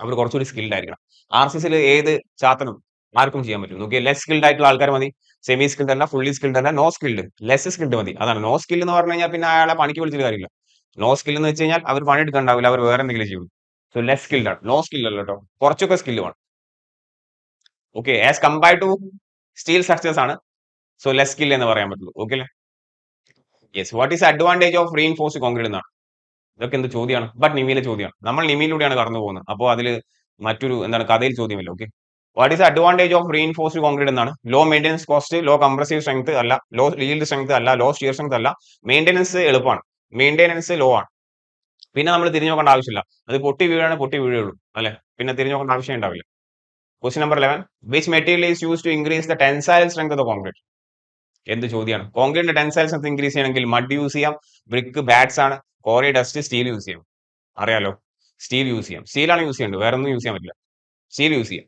അവർ കുറച്ചുകൂടി സ്കിൽഡ് ആയിരിക്കണം. RCCയിൽ ഏത് ചാത്തനും ആർക്കും ചെയ്യാൻ പറ്റും. നോക്കിയാൽ ലെസ് സ്കിൽഡ് ആയിട്ടുള്ള ആൾക്കാർ മതി. സെമി സ്കിൽഡ് അല്ല, ഫുള്ളി സ്കിൽഡ് അല്ല, നോ സ്കിൽഡ്, ലെസ് സ്കിൽഡ് മതി. അതാണ് നോ സ്കിൽ എന്ന് പറഞ്ഞു കഴിഞ്ഞാൽ പിന്നെ അയാളെ പണിക്ക് വിളിച്ചിട്ട് കാര്യമില്ല. നോ സ്കിൽ എന്ന് വെച്ച് കഴിഞ്ഞാൽ അവർ പണിയെടുക്കണ്ടാവില്ല, അവർ വേറെ എന്തെങ്കിലും ചെയ്യും. സോ ലെസ് സ്കിൽഡ് ആണ്, നോ സ്കിൽ അല്ല കേട്ടോ, കുറച്ചൊക്കെ സ്കില്ല് വേണം. Okay, as compared to steel structures ആണ്. സോ ലെസ് സ്കിൽ എന്ന് പറയാൻ പറ്റുള്ളൂ. ഓക്കെ അല്ലേ? Yes. What is advantage of reinforced concrete എന്നാണ്. ഇതൊക്കെ എന്ത് ചോദ്യമാണ്? ബട്ട് നിമിയിലെ ചോദ്യമാണ്. നമ്മൾ നിമിയിലൂടെയാണ് കടന്നു പോകുന്നത്. അപ്പോൾ അതിൽ മറ്റൊരു എന്താണ് കഥയിൽ ചോദ്യമില്ല. Okay, what is advantage of reinforced concrete എന്നാണ്. Low maintenance cost, low compressive strength അല്ല, ലോ ഈൽഡ് സ്ട്രെങ്ത് അല്ല, ലോ ഷിയർ സ്ട്രെങ്ത് അല്ല. മെയിൻ്റെനൻസ് എളുപ്പമാണ്, മെയിൻ്റെനൻസ് ലോ ആണ്. പിന്നെ നമ്മൾ തിരിഞ്ഞു നോക്കേണ്ട ആവശ്യമില്ല. അത് പൊട്ടി വീഴുള്ളൂ അല്ലെ, പിന്നെ തിരിഞ്ഞു നോക്കേണ്ട ആവശ്യം ഉണ്ടാവില്ല. Question number 11, which material is use to increase the tensile strength of concrete? എന്ത് ചോദ്യമാണ്? കോൺക്രീറ്റിന്റെ ടെൻസൈൽ സ്ട്രെങ്ത് ഇൻക്രീസ് ചെയ്യണമെങ്കിൽ മഡ് യൂസ് ചെയ്യാം, ബ്രിക്ക്, ബാറ്റ്സ് ആണ്, കോറി ഡസ്റ്റ്, സ്റ്റീൽ യൂസ് ചെയ്യാം. അറിയാലോ, സ്റ്റീൽ യൂസ് ചെയ്യാം. സ്റ്റീലാണ് യൂസ് ചെയ്യേണ്ടത്, വേറെ ഒന്നും യൂസ് ചെയ്യാൻ പറ്റില്ല. സ്റ്റീൽ യൂസ് ചെയ്യാം.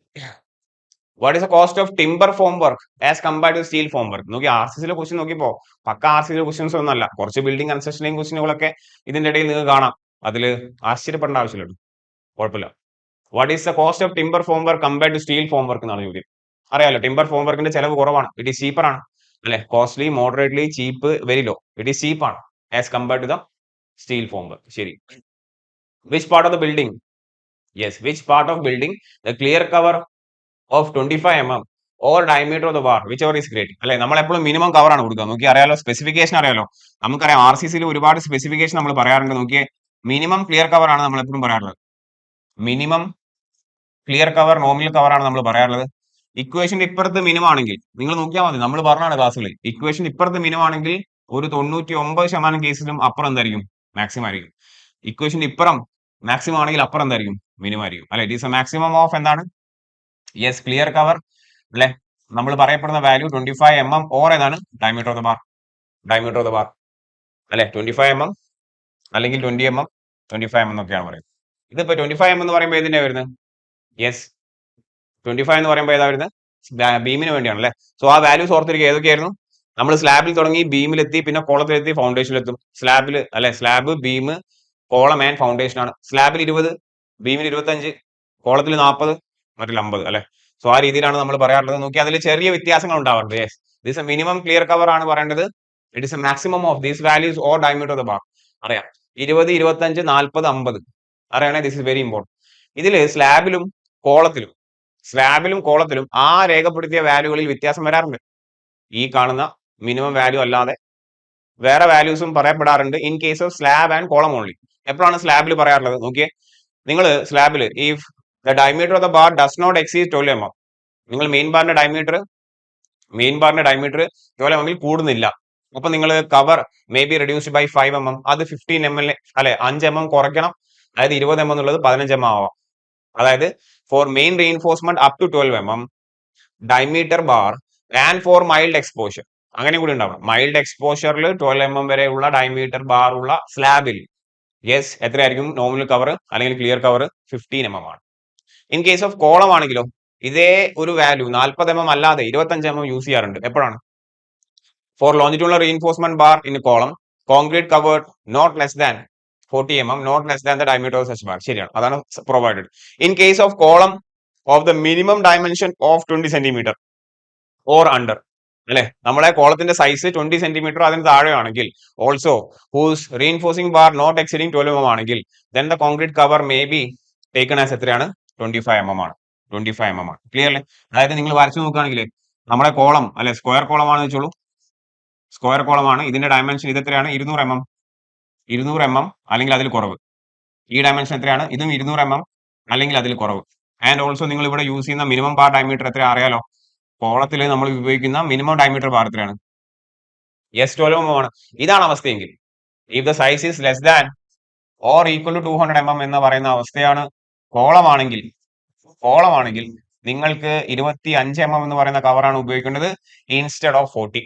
What is the cost of timber form work as compared to steel form work? നോക്കി RCCയിലെ ക്വസ്റ്റ്യൻ നോക്കിയപ്പോ പക്ക RCCയിലെ ക്വസ്റ്റ്യൻസ് ഒന്നല്ല, കുറച്ച് ബിൽഡിംഗ് കൺസ്ട്രക്ഷനിലെയും ക്വസ്റ്റ്യനുകളൊക്കെ ഇതിന്റെ ഇടയിൽ നിങ്ങൾക്ക് കാണാം. അതിൽ ആശ്ചര്യപ്പെടേണ്ട ആവശ്യമില്ല, കുഴപ്പമില്ല. What is the cost of timber form work compared to steel form work എന്നാണ് ചോദ്യം. അറിയാലോ, ടിംബർ ഫോം വർക്കിന്റെ ചെലവ് കുറവാണ്, ഇറ്റ് ഈസ് ചീപ്പർ ആണ് അല്ലെ. Costly, moderately, cheap, very low, it is cheap ആണ് as compared to the steel form work. ശരി. Which part of the building, yes, which part of building the clear cover of 25 mm or diameter of the bar whichever is greater? അല്ലെ, നമ്മൾ എപ്പോഴും minimum cover ആണ് കൊടുക്കുക. നോക്കി അറിയാലോ, specification അറിയാലോ, നമുക്കറിയാം RCCയിൽ ഒരുപാട് സ്പെസിഫിക്കേഷൻ നമ്മൾ പറയാറുണ്ട്. നോക്കിയേ, മിനിമം ക്ലിയർ കവർ ആണ് നമ്മൾ എപ്പോഴും പറയാറുള്ളത്. Minimum clear cover, nominal cover ആണ് നമ്മൾ പറയാറുള്ളത്. ഇക്വേഷന്റെ ഇപ്പുറത്ത് മിനിമം ആണെങ്കിൽ നിങ്ങൾ നോക്കിയാൽ മതി, നമ്മൾ പറഞ്ഞാണ് ക്ലാസ്സുകളിൽ, ഇക്വേഷൻ ഇപ്പുറത്ത് മിനിമം ആണെങ്കിൽ ഒരു 99% കേസിലും അപ്പുറം എന്തായിരിക്കും? മാക്സിമം ആയിരിക്കും. ഇക്വേഷൻ ഇപ്പുറം മാക്സിമം ആണെങ്കിൽ അപ്പുറം എന്തായിരിക്കും? മിനിമം ആയിരിക്കും അല്ലെ. It is A maximum of എന്താണ്? യെസ്, ക്ലിയർ കവർ അല്ലെ. നമ്മൾ പറയപ്പെടുന്ന വാല്യൂ 25 mm ഓർ ഏതാണ്? Diameter of the bar, diameter of the bar അല്ലെ. 25 mm അല്ലെങ്കിൽ 20 mm, 25 mm എന്നൊക്കെയാണ് പറയുന്നത്. ഇതിപ്പോ 25 mm എന്ന് പറയുമ്പോൾ ഏതിന്റെ വരുന്നത്? യെസ്, 25 എന്ന് പറയുമ്പോൾ ഏതാ വരുന്നത്? ബീമിന് വേണ്ടിയാണ് അല്ലെ. സോ ആ വാല്യൂസ് ഓർത്തിരിക്കുക. ഏതൊക്കെയായിരുന്നു? നമ്മൾ സ്ലാബിൽ തുടങ്ങി, ബീമിലെത്തി, പിന്നെ കോളത്തിലെത്തി, ഫൗണ്ടേഷനിലെത്തും. സ്ലാബിൽ അല്ലെ, slab, beam, column and foundation ആണ്. സ്ലാബിൽ 20, ബീമിൽ 25, കോളത്തിൽ 40, മറ്റിൽ 50 അല്ലെ. സോ ആ രീതിയിലാണ് നമ്മൾ പറയാറുള്ളത്. നോക്കി അതിൽ ചെറിയ വ്യത്യാസങ്ങൾ ഉണ്ടാവാറുണ്ട്. Yes, this a minimum clear cover ആണ് പറയേണ്ടത്. It is a maximum of these values or diameter of the bar. അറിയാം, 20, 25, 40, 50 അറിയണേ. This is very important. ഇതിൽ സ്ലാബിലും കോളത്തിലും ആ രേഖപ്പെടുത്തിയ വാല്യൂകളിൽ വ്യത്യാസം വരാറുണ്ട്. ഈ കാണുന്ന മിനിമം വാല്യൂ അല്ലാതെ വേറെ വാല്യൂസും പറയപ്പെടാറുണ്ട് in case of slab and column only. എപ്പോഴാണ് സ്ലാബിൽ പറയാറുള്ളത്? നോക്കിയേ, നിങ്ങൾ സ്ലാബിൽ if the diameter of the bar does not exceed 12 mm, നിങ്ങൾ മെയിൻ ബാറിന്റെ ഡയമീറ്റർ 12 mm കൂടുന്നില്ല, അപ്പൊ നിങ്ങൾ cover may be reduced by 5 mm, അത് 15 mm അല്ലെ, 5 mm കുറയ്ക്കണം. അതായത് 20 mm എന്നുള്ളത് 15 mm ആവാം. അതായത് for main reinforcement up to 12 mm diameter bar and for mild exposure, അങ്ങനെ കൂടി ഉണ്ടാവണം. മൈൽഡ് എക്സ്പോഷറിൽ 12 mm വരെയുള്ള ഡയമീറ്റർ ബാർ ഉള്ള സ്ലാബിൽ യെസ് എത്രയായിരിക്കും നോമിനൽ കവർ അല്ലെങ്കിൽ ക്ലിയർ കവർ? 15 mm ആണ്. ഇൻ കേസ് ഓഫ് കോളം ആണെങ്കിലോ ഇതേ ഒരു വാല്യൂ 40 mm അല്ലാതെ 25 mm യൂസ് ചെയ്യാറുണ്ട്. എപ്പോഴാണ്? For longitudinal reinforcement bar in column concrete covered not less than 40 mm, not less than the diameter of such bar. ശരിയാണ്, അതാണ് provided. In case of column of the minimum dimension of 20 cm or under അല്ലെ, നമ്മളെ കോളത്തിന്റെ size 20 cm അതിന് താഴെയാണെങ്കിൽ, also whose reinforcing bar not exceeding 12 mm ആണെങ്കിൽ, then the concrete cover may be taken as എത്രയാണ്? 25 mm ആണ്. 25 mm ആണ്. Clear അല്ലേ? അതായത് നിങ്ങൾ വരച്ചു നോക്കുകയാണെങ്കിൽ നമ്മളെ കോളം അല്ലെ, സ്ക്വയർ കോളം ആണെന്ന് വെച്ചോളൂ, സ്ക്വയർ കോളം ആണ്. ഇതിന്റെ ഡയമെൻഷൻ ഇത് എത്രയാണ്? 200 mm, 200 mm അല്ലെങ്കിൽ അതിൽ കുറവ്. ഈ ഡയമെൻഷൻ എത്രയാണ്? ഇതും 200 mm അല്ലെങ്കിൽ അതിൽ കുറവ്. ആൻഡ് ഓൾസോ നിങ്ങൾ ഇവിടെ യൂസ് ചെയ്യുന്ന മിനിമം ബാർ ഡയമീറ്റർ എത്ര അറിയാലോ? കോളത്തിൽ നമ്മൾ ഉപയോഗിക്കുന്ന മിനിമം ഡയമീറ്റർ ബാർ എത്രയാണ്? യെസ്, 12 mm ആണ്. ഇതാണ് അവസ്ഥയെങ്കിൽ if the size is less than or equal to 200 mm എന്ന് പറയുന്ന അവസ്ഥയാണ് കോളമാണെങ്കിൽ നിങ്ങൾക്ക് 25 mm എന്ന് പറയുന്ന കവറാണ് ഉപയോഗിക്കേണ്ടത് ഇൻസ്റ്റെഡ് ഓഫ് 40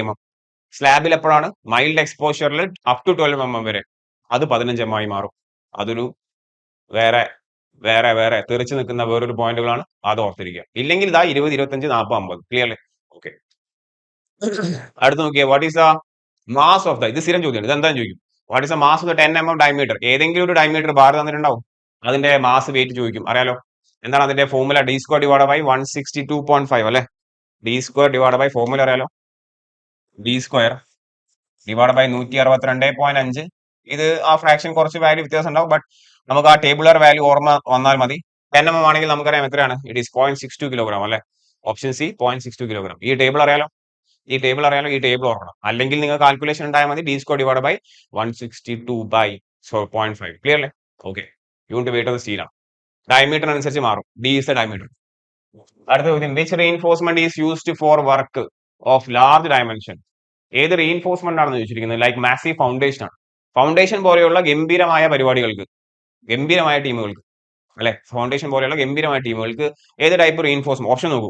mm. സ്ലാബിൽ എപ്പോഴാണ് മൈൽഡ് എക്സ്പോഷറിൽ അപ് ടു 12 mm വരെ, അത് 15 mm ആയി മാറും. അതൊരു വേറെ വേറെ വേറെ തെറിച്ച് നിൽക്കുന്ന വേറൊരു പോയിന്റുകളാണ്, അത് ഓർത്തിരിക്കുക. ഇല്ലെങ്കിൽ ഇതാ 20, 25, 40, 50. ക്ലിയർ അല്ലേ? ഓക്കെ. അടുത്ത് നോക്കിയേ, what is the mass of the, ഇത് സ്ഥിരം ചോദ്യമാണ്, ഇത് എന്താണെന്ന് ചോദിക്കും. What is the mass of the 10 mm diameter? ഏതെങ്കിലും ഒരു ഡയമീറ്റർ ബാർ തന്നിട്ടുണ്ടാവും, അതിന്റെ മാസ് വെയിറ്റ് ചോദിക്കും. അറിയാലോ എന്താണ് അതിന്റെ formula? D square divide by 162.5 അല്ലെ? D square divide by formula അറിയാലോ, ഡി സ്ക്വയർ ഡിവൈഡ് ബൈ 162.5. ഇത് ആ ഫ്രാക്ഷൻ കുറച്ച് വാല്യൂ വ്യത്യാസം ഉണ്ടാവും, ബട്ട് നമുക്ക് ആ ടേബിളർ വാല്യൂ ഓർമ്മ വന്നാൽ മതി. 10 mm ആണെങ്കിൽ നമുക്കറിയാം എത്രയാണ്, ഇറ്റ് ഈസ് 0.62 കിലോഗ്രാം അല്ലെ? Option C 0.62 kilogram. ഈ ടേബിൾ അറിയാലോ, ഈ ടേബിൾ ഓർക്കണം. അല്ലെങ്കിൽ നിങ്ങൾ കാൽക്കുലേഷൻ ഉണ്ടായാൽ മതി, D square divide by 162 by 0.5. Clear അല്ലേ? Okay. Unit weight of steel ആണ്, ഡയമീറ്റർ അനുസരിച്ച് മാറും. D is the diameter. അടുത്ത ചോദ്യം, which reinforcement is used for work of large dimension? ഏത് റീഇൻഫോഴ്സ്മെന്റ് ആണെന്ന് ചോദിച്ചിരിക്കുന്നത്? ലൈക്ക് മാസീവ് ഫൗണ്ടേഷൻ ആണ്. ഫൗണ്ടേഷൻ പോലെയുള്ള ഗംഭീരമായ പരിപാടികൾക്ക്, ഗംഭീരമായ ടീമുകൾക്ക് അല്ലെ, ഫൗണ്ടേഷൻ പോലെയുള്ള ഗംഭീരമായ ടീമുകൾക്ക് ഏത് ടൈപ്പ് റീഇൻഫോഴ്സ്മെന്റ്? ഓപ്ഷൻ നോക്കൂ.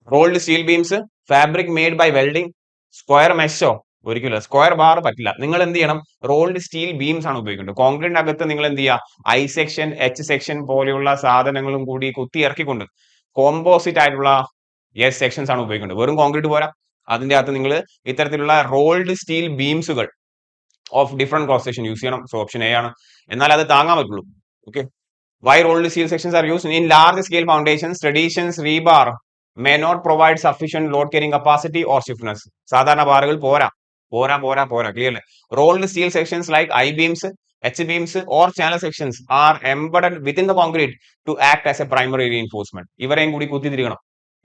Rolled steel beams, fabric made by welding, square മെഷോ, ഒരിക്കലും സ്ക്വയർ ബാർ പറ്റില്ല. നിങ്ങൾ എന്ത് ചെയ്യണം? റോൾഡ് സ്റ്റീൽ ബീംസ് ആണ് ഉപയോഗിക്കേണ്ടത്. കോൺക്രീറ്റിന്റെ അകത്ത് നിങ്ങൾ എന്ത് ചെയ്യുക? ഐ സെക്ഷൻ, എച്ച് സെക്ഷൻ പോലെയുള്ള സാധനങ്ങളും കൂടി കുത്തി ഇറക്കിക്കൊണ്ട് കോമ്പോസിറ്റ് ആയിട്ടുള്ള സെക്ഷൻസ് ആണ് ഉപയോഗിക്കേണ്ടത്. വെറും കോൺക്രീറ്റ് പോരാ, അതിന്റെ അകത്ത് നിങ്ങൾ ഇത്തരത്തിലുള്ള റോൾഡ് സ്റ്റീൽ ബീംസുകൾ of different cross section use ചെയ്യണം. സോ ഓപ്ഷൻ എ ആണ്, എന്നാൽ അത് താങ്ങാൻ പറ്റുള്ളൂ. Okay. Why rolled steel sections are used in large scale foundations? Traditions rebar may not provide sufficient load carrying capacity or stiffness. സാധാരണ ബാറുകൾ പോരാ. Clear? Rolled steel sections like I beams, H beams or channel sections are embedded within the concrete to act as a primary reinforcement. ഇവരെയും കൂടി കുത്തിത്തിരിക്കണം,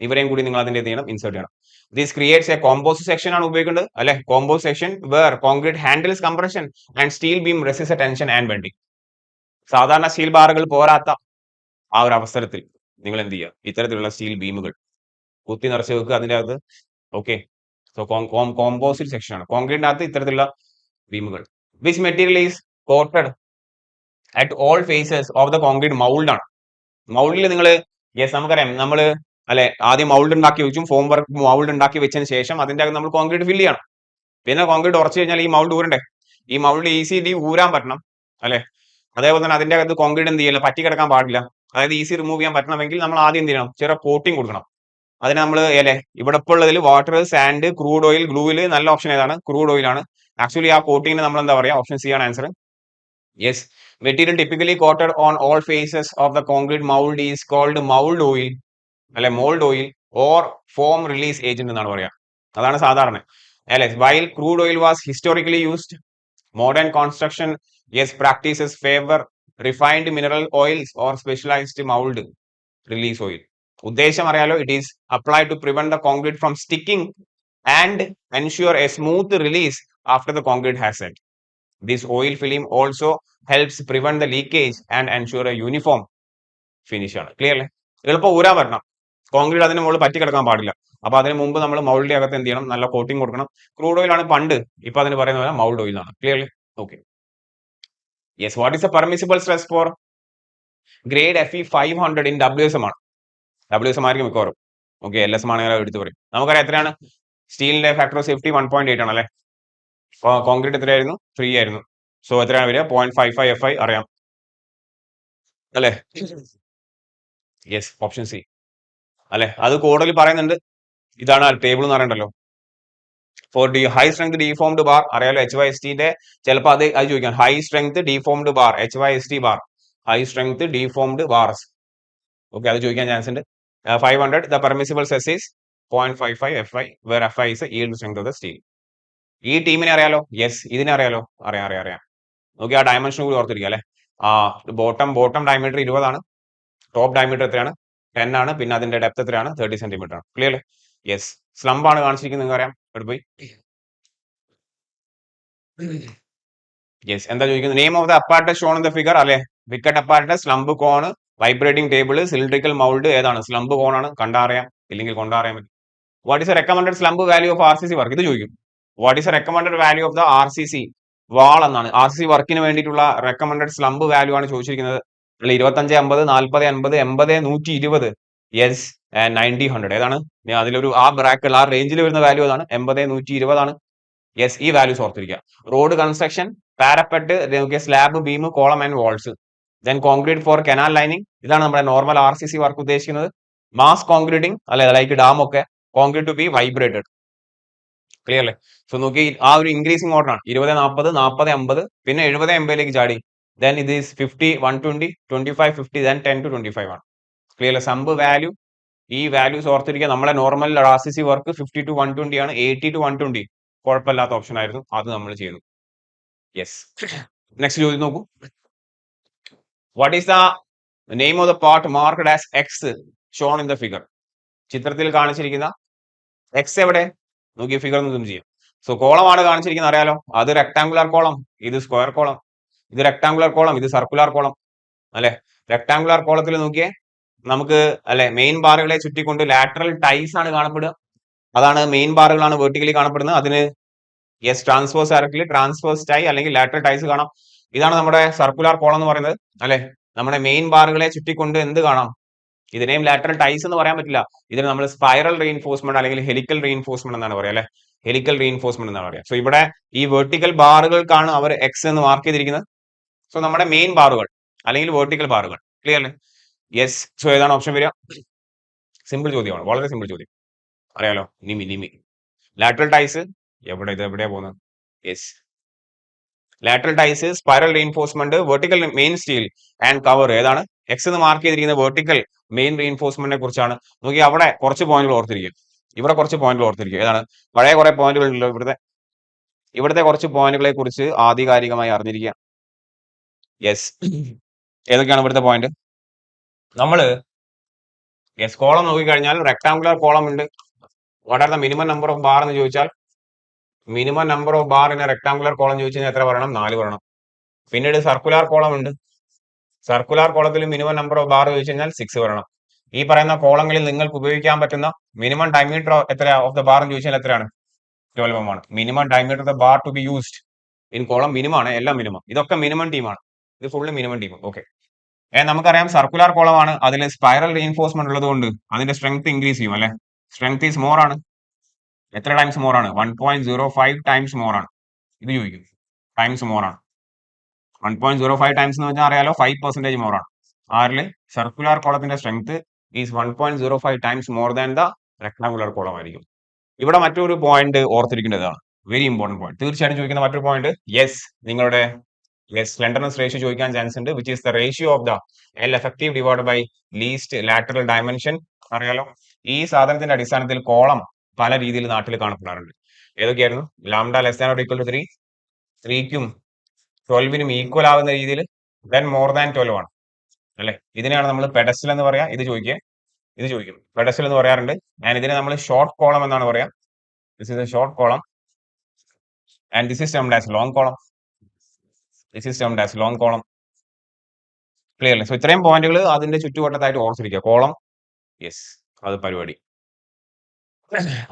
ഇവരെയും കൂടി നിങ്ങൾ അതിന്റെ ചെയ്യണം, ഇൻസേർട്ട് ചെയ്യണം. This creates a composite section ആണ് ഉപയോഗിക്കേണ്ടത് അല്ലെ? Composite section where concrete handles compression and steel beam resists tension and bending. സാധാരണ സ്റ്റീൽ ബാറുകൾ പോരാത്ത ആ ഒരു അവസരത്തിൽ നിങ്ങൾ എന്ത് ചെയ്യുക? ഇത്തരത്തിലുള്ള സ്റ്റീൽ ബീമുകൾ കുത്തി നിറച്ച് വെക്കുക അതിന്റെ അകത്ത്. ഓക്കെ. സോ കോമ്പോസിറ്റ് സെക്ഷൻ ആണ് കോൺക്രീറ്റിന്റെ അകത്ത് ഇത്തരത്തിലുള്ള ബീമുകൾ. Which material is coated at all faces of the concrete? Mould ആണ്. മൗൾഡിൽ നിങ്ങൾ നമുക്കറിയാം, നമ്മൾ അല്ലെ ആദ്യം മൗൾഡ് ഉണ്ടാക്കി വെച്ചും, ഫോം വർക്ക് മൗൾഡ് ഉണ്ടാക്കി വെച്ചതിന് ശേഷം അതിന്റെ അകത്ത് നമ്മൾ കോൺക്രീറ്റ് ഫില്ല് ചെയ്യണം. പിന്നെ കോൺക്രീറ്റ് ഉറച്ചു കഴിഞ്ഞാൽ ഈ മൗൾഡ് ഊരണ്ടേ? ഈ മൗൾഡ് ഈസിലി ഊരാൻ പറ്റണം അല്ലെ? അതേപോലെ തന്നെ അതിന്റെ അകത്ത് കോൺക്രീറ്റ് എന്ത് ചെയ്യില്ല, പറ്റി കിടക്കാൻ പാടില്ല. അതായത് ഈസി റിമൂവ് ചെയ്യാൻ പറ്റണമെങ്കിൽ നമ്മൾ ആദ്യം എന്ത് ചെയ്യണം? ചെറിയ കോട്ടിങ് കൊടുക്കണം. അതിന് നമ്മൾ ഇവിടെ ഇപ്പോൾ ഉള്ളതിൽ വാട്ടർ, സാൻഡ്, ക്രൂഡ് ഓയിൽ, ഗ്ലൂവിൽ നല്ല ഓപ്ഷൻ ഏതാണ്? ക്രൂഡ് ഓയിൽ ആണ്. ആക്ച്വലി ആ കോട്ടിങ്ങിന് നമ്മൾ എന്താ പറയാ? ഓപ്ഷൻ സി ആണ് answer. Yes. Material typically coated on all faces of the concrete mould is called mould oil അല്ലെ? Mould oil or form release agent എന്നാണ് പറയാ. അതാണ് സാധാരണ അല്ലെ? While crude oil was historically used, modern construction practices favour refined mineral oils or specialised mould release oil. ഉദ്ദേശം അറിയാലോ, it is applied to prevent the concrete from sticking and ensure a smooth release after the concrete has set. This oil film also helps prevent the leakage and ensure A uniform finish ആണ്. Clear അല്ലേ? എളുപ്പം ഊരാൻ പറ്റണം, concrete അതിന് മുകളിൽ പറ്റി കിടക്കാൻ പാടില്ല. അപ്പൊ അതിന് മുമ്പ് നമ്മൾ മൗൾഡിന്റെ അകത്ത് എന്ത് ചെയ്യണം? നല്ല കോട്ടിംഗ് കൊടുക്കണം. ക്രൂഡ് ഓയിൽ ആണ് പണ്ട്, ഇപ്പൊ അതിന് പറയുന്ന പോലെ മൗൾഡ് ഓയിൽ ആണ്. ക്ലിയർ അല്ലേ? Okay. Yes. What is the permissible stress for grade FE 500 in WSM ആണ്? WSM ആയിരിക്കും മിക്കവാറും. ഓക്കെ. LSM ആണെങ്കിൽ എടുത്ത് പറയും. നമുക്കറിയാം എത്രയാണ് സ്റ്റീലിന്റെ ഫാക്ടർ ഓഫ് സേഫ്റ്റി? 1.8 ആണ് അല്ലെ? കോൺക്രീറ്റ് എത്രയായിരുന്നു? 3 ആയിരുന്നു. സോ എത്രയാണ് വരിക? 0.55 FI അറിയാം അല്ലെ? യെസ്, ഓപ്ഷൻ സി അല്ലെ? അത് കൂടുതൽ പറയുന്നുണ്ട്, ഇതാണ് ടേബിൾ എന്ന് പറയണ്ടല്ലോ. For high strength deformed bar അറിയാലോ, HYSTന്റെ ചിലപ്പോൾ അത് ചോദിക്കാം. High strength deformed bar, HYST bar, high strength deformed bars. Okay, അത് ചോദിക്കാൻ ചാൻസ് ഉണ്ട്. 500 the permissible stress is 0.55 FI where FI is the yield strength of the steel. ഈ ടീമിനെ അറിയാലോ? യെസ്, ഇതിനെ അറിയാലോ? അറിയാം. നോക്കി ആ ഡയമെൻഷൻ കൂടി ഓർത്തിരിക്കുക അല്ലെ? ബോട്ടം ഡയമീറ്റർ 20 ആണ്, ടോപ്പ് ഡയമീറ്റർ എത്രയാണ്? 10 ആണ്. പിന്നെ അതിന്റെ ഡെപ്ത് എത്രയാണ്? 30 സെന്റിമീറ്റർ ആണ്. ക്ലിയർ അല്ലേ? യെസ്. സ്ലംബ് ആണ് കാണിച്ചിരിക്കുന്നത്, നിങ്ങൾക്ക് അറിയാം. ഇവിടെ പോയി യെസ്, എന്താ ചോദിക്കുന്നത്? Name of the apparatus shown in the figure അല്ലെ? വിക്കറ്റ് അപ്പാർട്ടസ്, സ്ലംബ് കോൺ, വൈബ്രേറ്റിംഗ് ടേബിൾ, സിലിണ്ടറിക്കൽ മൗൾഡ്. ഏതാണ്? സ്ലംബ് കോൺ ആണ്. കണ്ടറിയാം, ഇല്ലെങ്കിൽ കൊണ്ടറിയാൻ പറ്റും. What is A recommended slump value of RCC work? ഇത് ചോദിക്കും. What is A recommended value of the RCC വാൾ എന്നാണ്. RCC വർക്കിന് വേണ്ടിയിട്ടുള്ള റെക്കമെൻഡഡ് സ്ലംബ് വാല്യൂ ആണ് ചോദിച്ചിരിക്കുന്നത്. അല്ല 25, 50, 40, 50, 80, 120. യെസ്, 90, 100 ഏതാണ്? അതിലൊരു ആ ബ്രാക്കറ്റ് ആ റേഞ്ചിൽ വരുന്ന വാല്യൂ ഏതാണ്? 80, 120 ആണ്. യെസ്, ഈ വാല്യൂസ് ഓർത്തിരിക്കുക. Road construction, parapet, slab, beam, column and walls. Then concrete for canal lining, ഇതാണ് നമ്മുടെ നോർമൽ RCC വർക്ക് ഉദ്ദേശിക്കുന്നത്. മാസ് കോൺക്രീറ്റിംഗ് അല്ലെ, ലൈക്ക് ഡാം ഒക്കെ, concrete to be vibrated. Clear അല്ലേ? സോ നോക്കി ആ ഒരു ഇൻക്രീസിംഗ് ഓർഡർ ആണ്. 20, 40, 40, 50, പിന്നെ 70, 80ലേക്ക് ചാടി. ദെൻ ഇത് 50, 120, 25, 50, ദെൻ 10 to 25 ആണ്. ക്ലിയർ അല്ലേ? സമ്പ് വാല്യൂ, ഈ വാല്യൂസ് ഓർത്തിരിക്കുക. നമ്മളെ നോർമൽ RCC വർക്ക് 50 to 120 ആണ്. 80 to 120 കുഴപ്പമില്ലാത്ത ഓപ്ഷൻ ആയിരുന്നു, അത് നമ്മൾ ചെയ്തു. യെസ്. നെക്സ്റ്റ് ചോദ്യം നോക്കൂ. What is the name of the part marked as X shown in the figure? ചിത്രത്തിൽ കാണിച്ചിരിക്കുന്ന എക്സ് എവിടെ? നോക്കി ഫിഗർ ഒന്ന് ചെയ്യാം. സോ കോളം ആണ് കാണിച്ചിരിക്കുന്നത്, അറിയാലോ. അത് റെക്ടാങ്കുലർ കോളം, ഇത് സ്ക്വയർ കോളം. ഇത് റെക്ടാങ്കുലർ കോളം, ഇത് സർക്കുലർ കോളം. അല്ലെ? റെക്ടാങ്കുലർ കോളത്തിൽ നോക്കിയേ, നമുക്ക് അല്ലെ മെയിൻ ബാറുകളെ ചുറ്റിക്കൊണ്ട് ലാറ്ററൽ ടൈസ് ആണ് കാണപ്പെടുക. അതാണ് മെയിൻ ബാറുകളാണ് വെർട്ടിക്കലി കാണപ്പെടുന്നത്. അതിന് yes transverse circle, transverse tie അല്ലെങ്കിൽ ലാറ്ററൽ ടൈസ് കാണാം. ഇതാണ് നമ്മുടെ സർക്കുലർ കോളം എന്ന് പറയുന്നത്. അല്ലെ? നമ്മുടെ മെയിൻ ബാറുകളെ ചുറ്റിക്കൊണ്ട് എന്ത് കാണാം? ഇതിനെയും ലാറ്ററൽ ടൈസ് എന്ന് പറയാൻ പറ്റില്ല. ഇതിന് നമ്മൾ സ്പൈറൽ റീഇൻഫോഴ്സ്മെന്റ് അല്ലെങ്കിൽ ഹെലിക്കൽ റീഇൻഫോഴ്സ്മെന്റ് എന്നാണ് പറയാ. അല്ലെ? ഹെലിക്കൽ റീഇൻഫോഴ്സ്മെന്റ് എന്നാണ് പറയാ. സോ ഇവിടെ ഈ വെർട്ടിക്കൽ ബാറുകൾക്കാണ് അവർ എക്സ് എന്ന് മാർക്ക് ചെയ്തിരിക്കുന്നത്. സോ നമ്മുടെ മെയിൻ ബാറുകൾ അല്ലെങ്കിൽ വെർട്ടിക്കൽ ബാറുകൾ. ക്ലിയർ അല്ലേ? യെസ്. സോ ഏതാണ് ഓപ്ഷൻ വരിക? സിമ്പിൾ ചോദ്യമാണ്, വളരെ സിമ്പിൾ ചോദ്യം, അറിയാലോ. നിമി ലാറ്ററൽ ടൈസ് എവിടെ? ഇത് എവിടെയാ പോകുന്നത്? Yes, lateral ties, spiral reinforcement, vertical main steel and cover. ഏതാണ്? എക്സ് എന്ന് മാർക്ക് ചെയ്തിരിക്കുന്ന വെർട്ടിക്കൽ മെയിൻ റീഇൻഫോഴ്സ്മെന്റിനെ കുറിച്ചാണ്. നോക്കി അവിടെ കുറച്ച് പോയിന്റുകൾ ഓർത്തിരിക്കും. ഇവിടെ കുറച്ച് പോയിന്റുകൾ ഓർത്തിരിക്കും. ഏതാണ്? പഴയ കുറെ പോയിന്റുകൾ ഉണ്ടല്ലോ ഇവിടുത്തെ കുറച്ച് പോയിന്റുകളെ കുറിച്ച് ആധികാരികമായി അറിഞ്ഞിരിക്കുക. യെസ്, ഏതൊക്കെയാണ് ഇവിടുത്തെ പോയിന്റ്? നമ്മള് യെസ് കോളം നോക്കിക്കഴിഞ്ഞാൽ റെക്ടാങ്കുലർ കോളം ഉണ്ട്. What are the minimum number of bar എന്ന് ചോദിച്ചാൽ, minimum number of bar in rectangular column ചോദിച്ചു കഴിഞ്ഞാൽ എത്ര പറയണം? 4 പറയണം. പിന്നീട് സർക്കുലർ കോളം ഉണ്ട്. സർക്കുലർ കോളത്തിൽ മിനിമം നമ്പർ ഓഫ് ബാർ ചോദിച്ചു കഴിഞ്ഞാൽ 6 പറയണം. ഈ പറയുന്ന കോളങ്ങളിൽ നിങ്ങൾക്ക് ഉപയോഗിക്കാൻ പറ്റുന്ന മിനിമം ഡയമീറ്റർ എത്ര ഓഫ് ദ ബാർ എന്ന് ചോദിച്ചാൽ എത്രയാണ്? 12 ആണ്. Minimum diameter of the bar two be used in column minimum ആണ്, എല്ലാം മിനിമം. ഇതൊക്കെ മിനിമം ടീമാണ്, ഇത് ഫുള്ള് മിനിമം ടീം. ഓക്കെ, നമുക്കറിയാം സർക്കുലർ കോളമാണ്. അതിൽ സ്പൈറൽ റീഇൻഫോഴ്സ്മെന്റ് ഉള്ളത് കൊണ്ട് അതിന്റെ സ്ട്രെങ്ത് ഇൻക്രീസ് ചെയ്യും. അല്ലെ? സ്ട്രെങ്ത് ഈസ് മോർ ആണ്. എത്ര ടൈംസ് മോർ ആണ്? 1.05 ടൈംസ് മോർ ആണ്. ഇത് ചോദിക്കും, ടൈംസ് മോർ ആണ്. 1.05 ടൈംസ് എന്ന് പറഞ്ഞാൽ അറിയാലോ 5% മോർ ആണ്. ആരില്? സർക്കുലർ കോളത്തിന്റെ strength is 1.05 times more than the rectangular column ആയിരിക്കും. ഇവിടെ മറ്റൊരു പോയിന്റ് ഓർത്തിരിക്കേണ്ടതാണ്, വെരി ഇമ്പോർട്ടന്റ് പോയിന്റ്, തീർച്ചയായിട്ടും ചോദിക്കുന്ന മറ്റൊരു പോയിന്റ്. യെസ്, നിങ്ങളുടെ സ്ലെൻഡർനെസ് റേഷ്യോ ചോദിക്കാൻ ചാൻസ് ഉണ്ട്, which is the ratio of the L effective divide by least lateral dimension. അറിയാലോ, ഈ സാധനത്തിന്റെ അടിസ്ഥാനത്തിൽ കോളം പല രീതിയിൽ നാട്ടിൽ കാണപ്പെടാറുണ്ട്. ഏതൊക്കെയായിരുന്നു? Lambda less than or equal to 3, 3ക്കും 12നും ഈക്വൽ ആവുന്ന രീതിയിൽ, ദെൻ മോർ ദാൻ 12 ആണ്. അല്ലെ? ഇതിനെയാണ് നമ്മൾ പെഡസ്റ്റൽ എന്ന് പറയാ. ഇത് ചോദിക്കും പെഡസ്റ്റൽ എന്ന് പറയാറുണ്ട്. ആൻഡ് ഇതിനെ നമ്മൾ ഷോർട്ട് കോളം എന്നാണ് പറയാ. This is A short column and this is termed as long column. Clear അല്ലേ? സോ ഇത്രയും പോയിന്റുകൾ അതിന്റെ ചുറ്റുവട്ടത്തായിട്ട് ഓർത്തിരിക്കുക. കോളം, യെസ്, അത് പരിപാടി.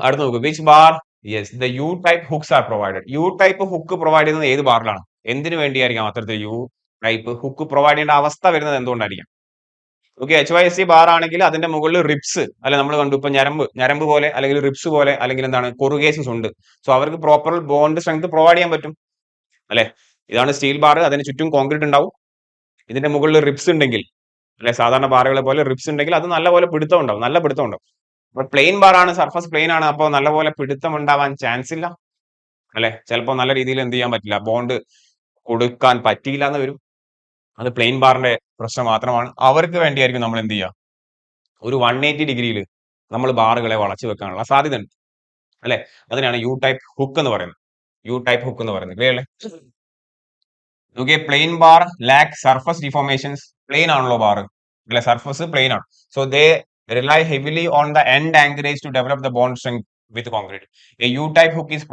അടുത്ത് നോക്കൂ, which bar? Yes, the U type hooks are provided. U type hook provide ചെയ്യുന്നത് ഏത് ബാറിലാണ്? എന്തിനു വേണ്ടിയായിരിക്കാം അത്തരത്തിൽ യു ടൈപ്പ് ഹുക്ക് പ്രൊവൈഡ് ചെയ്യേണ്ട അവസ്ഥ വരുന്നത് എന്തുകൊണ്ടായിരിക്കാം? ഓക്കെ, HYSC ബാർ ആണെങ്കിൽ അതിന്റെ മുകളിൽ റിപ്സ്, അല്ലെ നമ്മൾ കണ്ടു ഇപ്പൊ ഞരമ്പ് പോലെ അല്ലെങ്കിൽ റിപ്സ് പോലെ അല്ലെങ്കിൽ എന്താണ് കൊറുഗേഷൻസ് ഉണ്ട്. സോ അവർക്ക് പ്രോപ്പർ ബോണ്ട് സ്ട്രെങ്ത് പ്രൊവൈഡ് ചെയ്യാൻ പറ്റും. അല്ലെ? ഇതാണ് സ്റ്റീൽ ബാർ, അതിന് ചുറ്റും കോൺക്രീറ്റ് ഉണ്ടാവും. ഇതിന്റെ മുകളിൽ റിപ്സ് ഉണ്ടെങ്കിൽ, അല്ലെ, സാധാരണ ബാറുകളെ പോലെ റിപ്സ് ഉണ്ടെങ്കിൽ അത് നല്ലപോലെ പിടുത്തം ഉണ്ടാവും, നല്ല പിടുത്തം ഉണ്ടാവും. അപ്പൊ പ്ലെയിൻ ബാർ ആണ്, സർഫസ് പ്ലെയിൻ ആണ്, അപ്പോൾ നല്ലപോലെ പിടുത്തം ഉണ്ടാവാൻ ചാൻസ് ഇല്ല. അല്ലെ? ചിലപ്പോൾ നല്ല രീതിയിൽ എന്ത് ചെയ്യാൻ പറ്റില്ല, ബോണ്ട് കൊടുക്കാൻ പറ്റിയില്ല എന്ന് വരും. അത് പ്ലെയിൻ ബാറിന്റെ പ്രശ്നം മാത്രമാണ്. അവർക്ക് വേണ്ടിയായിരിക്കും നമ്മൾ എന്ത് ചെയ്യുക, ഒരു 180 ഡിഗ്രിയിൽ നമ്മൾ ബാറുകളെ വളച്ചു വെക്കാനുള്ള സാധ്യത ഉണ്ട്. അല്ലെ? അതിനാണ് യു ടൈപ്പ് ഹുക്ക് എന്ന് പറയുന്നത്. ക്ലിയർ അല്ലേ? നോക്കിയേ, plain bar lack surface deformations. Plain ആണല്ലോ ബാർ, അല്ലെ? സർഫസ് പ്ലെയിൻ ആണ്. So they rely heavily on the end anchorage to develop the bond strength with concrete. A U-type hook is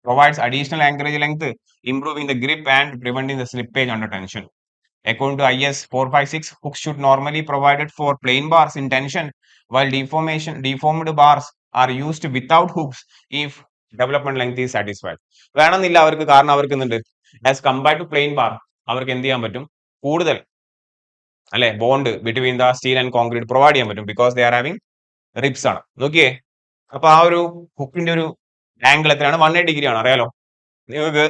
provides additional anchorage length, improving the grip and preventing the slippage under tension. According to IS 456, hooks should normally provided for plain bars in tension, while deformed bars are used without hooks if development length is satisfied. വേണമെന്നില്ല അവർക്ക്, കാരണം അവർക്ക് എന്തുണ്ട്, as compared to plain bar അവർക്ക് എന്ത് ചെയ്യാൻ പറ്റും, കൂടുതൽ അല്ലെ bond between the steel and concrete provide ചെയ്യാൻ പറ്റും because they are having ribs ആണ്. നോക്കിയേ, അപ്പൊ ആ ഒരു ഹുക്കിന്റെ ഒരു ആംഗിൾ എത്രയാണ്? 180 ഡിഗ്രി ആണ്. അറിയാലോ നിങ്ങൾക്ക്.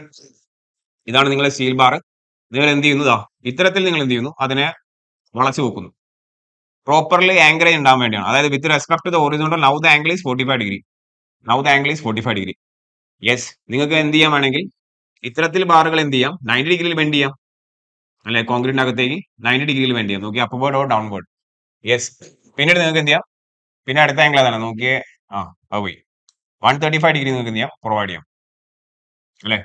ഇതാണ് നിങ്ങളെ സ്റ്റീൽ ബാർ. നിങ്ങൾ എന്ത് ചെയ്യുന്നതാ ഇത്തരത്തിൽ നിങ്ങൾ എന്ത് ചെയ്യുന്നു? അതിനെ വളച്ചു വെക്കുന്നു. പ്രോപ്പർലി ആംഗിളേജ് ഉണ്ടാവാൻ വേണ്ടിയാണ്. അതായത് with respect to the original now the angle is 45 degree. Now the angle is 45 degree. Yes, നിങ്ങൾക്ക് എന്ത് ചെയ്യാൻ വേണമെങ്കിൽ ഇത്തരത്തിൽ ബാറുകൾ എന്ത് ചെയ്യാം? 90 ഡിഗ്രിയിൽ ബെൻഡ് ചെയ്യാം. അല്ലെ കോൺക്രീറ്റിനകത്തേക്ക് 90 ഡിഗ്രിയിൽ ബെൻഡ് ചെയ്യാം. നോക്കി അപ്വേർഡ് ഓർ ഡൗൺവേർഡ്. യെസ്, പിന്നീട് നിങ്ങൾക്ക് എന്ത് ചെയ്യാം? പിന്നെ അടുത്ത ആംഗിൾ അതാണ്. നോക്കിയേ, പോയി 135 ഡിഗ്രി നിങ്ങൾക്ക് എന്ത് ചെയ്യാം? പ്രൊവൈഡ് ചെയ്യാം. അല്ലെ